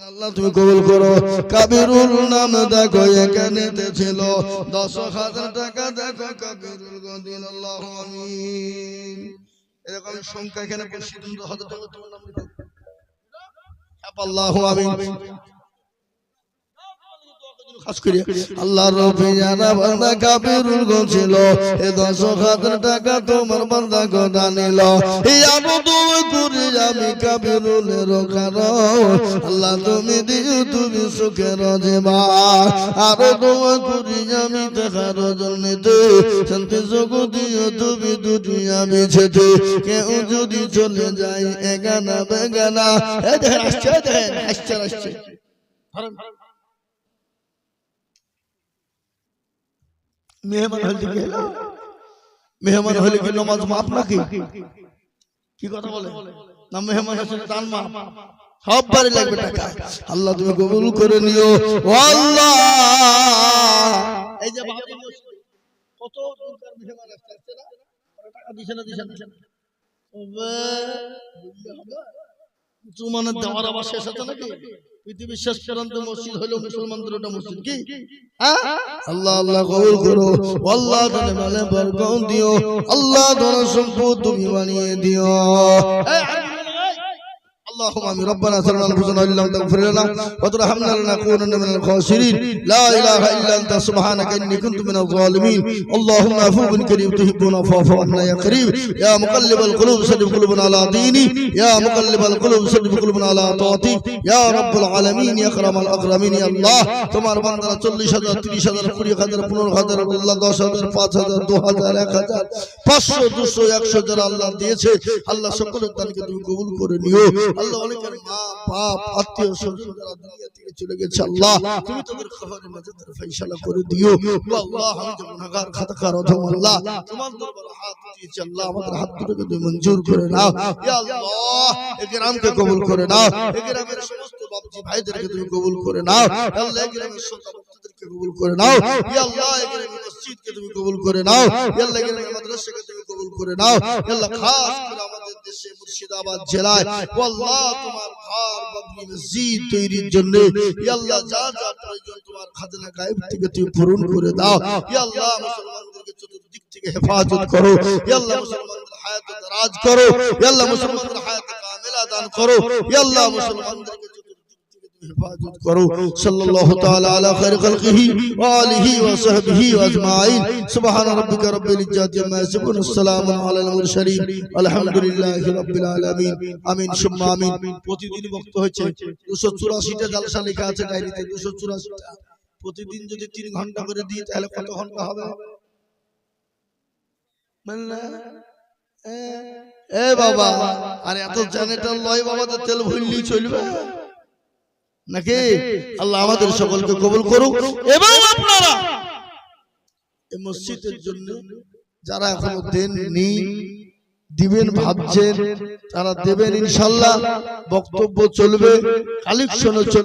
A: আল্লাহ তুমি কবুল করো। কাবিরুল নাম দেখো এখানে ছিল 10,000 টাকা দেখো কাবিরুল গদিল। আল্লাহু আমিন। এরকম সংখ্যা এখানে 10,000 টাকা তোমার নাম লিখো। আল্লাহু আমিন। আল্লাহ রব্বি জানা বান্দা কাবিরুল গো ছিল এ 10,000 টাকা তোমার বান্দা গো দানিল। আরো দোয়া করি আমি কাবিরুলের কারণ আল্লাহ তুমি দিও তুমি সুখের জীবন। আরো দোয়া করি আমি দেখার জন্যতে শান্তি সুখ দিও তুমি দুনিয়া বেঁচেতে। কেউ যদি চলে যায় এগানা বেগানা, এই দেখেন আসছে, দেখেন আসছে আসছে মেহমান হলে কি হলো? মেহমান হলে কি নামাজ মাপ নাকি? কি কথা বলে না? মেহমান আসলে দান মাপ সব বাড়ি লাগবে টাকা। আল্লাহ তুমি কবুল করে নিও আল্লাহ। এই যে বাড়ি কত দরকার মেহমান আসছে না, টাকা দিছে না দিছে না ওবে মুসলমানের দেওয়ার আবার শেষ আছে নাকি? পৃথিবীর শেষ প্রান্ত মসজিদ হলো মুসলমানদের ওটা মসজিদ কি? আল্লাহ আল্লাহ কবুল করো। আল্লাহ তাআলা মানে বরকত দিও। আল্লাহ তাআলা সম্পদ তুমি বানিয়ে দিও। اللهم امين. ربنا ظلمنا انفسنا وان لم تغفر لنا وترحمنا لنكونن من الخاسرين. لا اله الا انت سبحانك اني كنت من الظالمين. اللهم عفو كريم تحبنا فاعف عنا يا كريم. يا مقلب القلوب ثبت قلوبنا على دينك. يا مقلب القلوب ثبت قلوبنا على طاعتك. يا رب العالمين يا اكرم الاكرمين. يا الله তোমার বান্দারা 40,000 30,000 20,000 15,000 আল্লাহ 10,000 5,000 2,000 1,000 500 200 100 যারা আল্লাহ দিয়েছে আল্লাহ সকলের দানকে তুমি কবুল করে নিও। আল্লাহ অনেকের মা বাপ আত্মীয় স্বজন যারা দুনিয়া থেকে চলে গেছে আল্লাহ তুমি তাদের কবরে নাজাতের ফয়সালা করে দিও। আল্লাহ আমি যে গুনাহগার খাতাকার অধম আল্লাহ তোমার দরবারে হাত দিয়েছি আল্লাহ আমাদের হাত দুটোকে তুমি মঞ্জুর করে নাও। ইয়া আল্লাহ এই গ্রামকে কবুল করে নাও। এই গ্রামের সমস্ত বাপজি ভাইদেরকে তুমি কবুল করে নাও। আল্লাহ এই গ্রামের সন্তান ভক্তদেরকে কবুল করে নাও। ইয়া আল্লাহ এই গ্রামের মসজিদকে তুমি কবুল করে নাও। ইয়া আল্লাহ এই গ্রামের মাদ্রাসাকে তুমি কবুল করে নাও। ইয়া আল্লাহ খাস করে আমাদের দেশে মুর্শিদাবাদ জেলায় আল্লাহ তোমার ঘর বাবরি মসজিদ তৈরির জন্য ইয়া আল্লাহ যা যা প্রয়োজন তোমার খাজনা গায়েব থেকে তুমি পূরণ করে দাও। ইয়া আল্লাহ মুসলমানদেরকে চতুর্দিক থেকে হেফাজত করো। ইয়া আল্লাহ মুসলমানদের হায়াত দারাজ করো। ইয়া আল্লাহ মুসলমানদের হায়াত কামিলা দান করো। ইয়া আল্লাহ মুসলমানদেরকে हिफाजत करो। सल्लल्लाहु ताला अला खैर खल्क़िही व आलिही व सहबिही व अजमाइन। सुब्हान रब्बिका रब्बिल इज्जति अम्मा यसिफून सलामुन अलल मुरसलीन अल्हम्दुलिल्लाहि रब्बिल आलामीन। आमीन सुम्मा आमीन। প্রতিদিন বক্ত হচ্ছে 284টা জালসা লেখা আছে ডায়েরিতে 284টা। প্রতিদিন যদি 3 ঘন্টা করে দিই তাহলে কত ঘন্টা হবে? মানে এ বাবা আরে এত জেনারেটর লয় বাবা তো তেল ভরলেই চলবে নাকি? আল্লাহ আমাদের সকলকে কবুল করুক। এবং আপনারা এই মসজিদের জন্য যারা এখনো দেননি দিবেন ভাবছেন তারা দেবেন ইনশাআল্লাহ। বক্তব্য চলবে, কালেকশনও চলবে।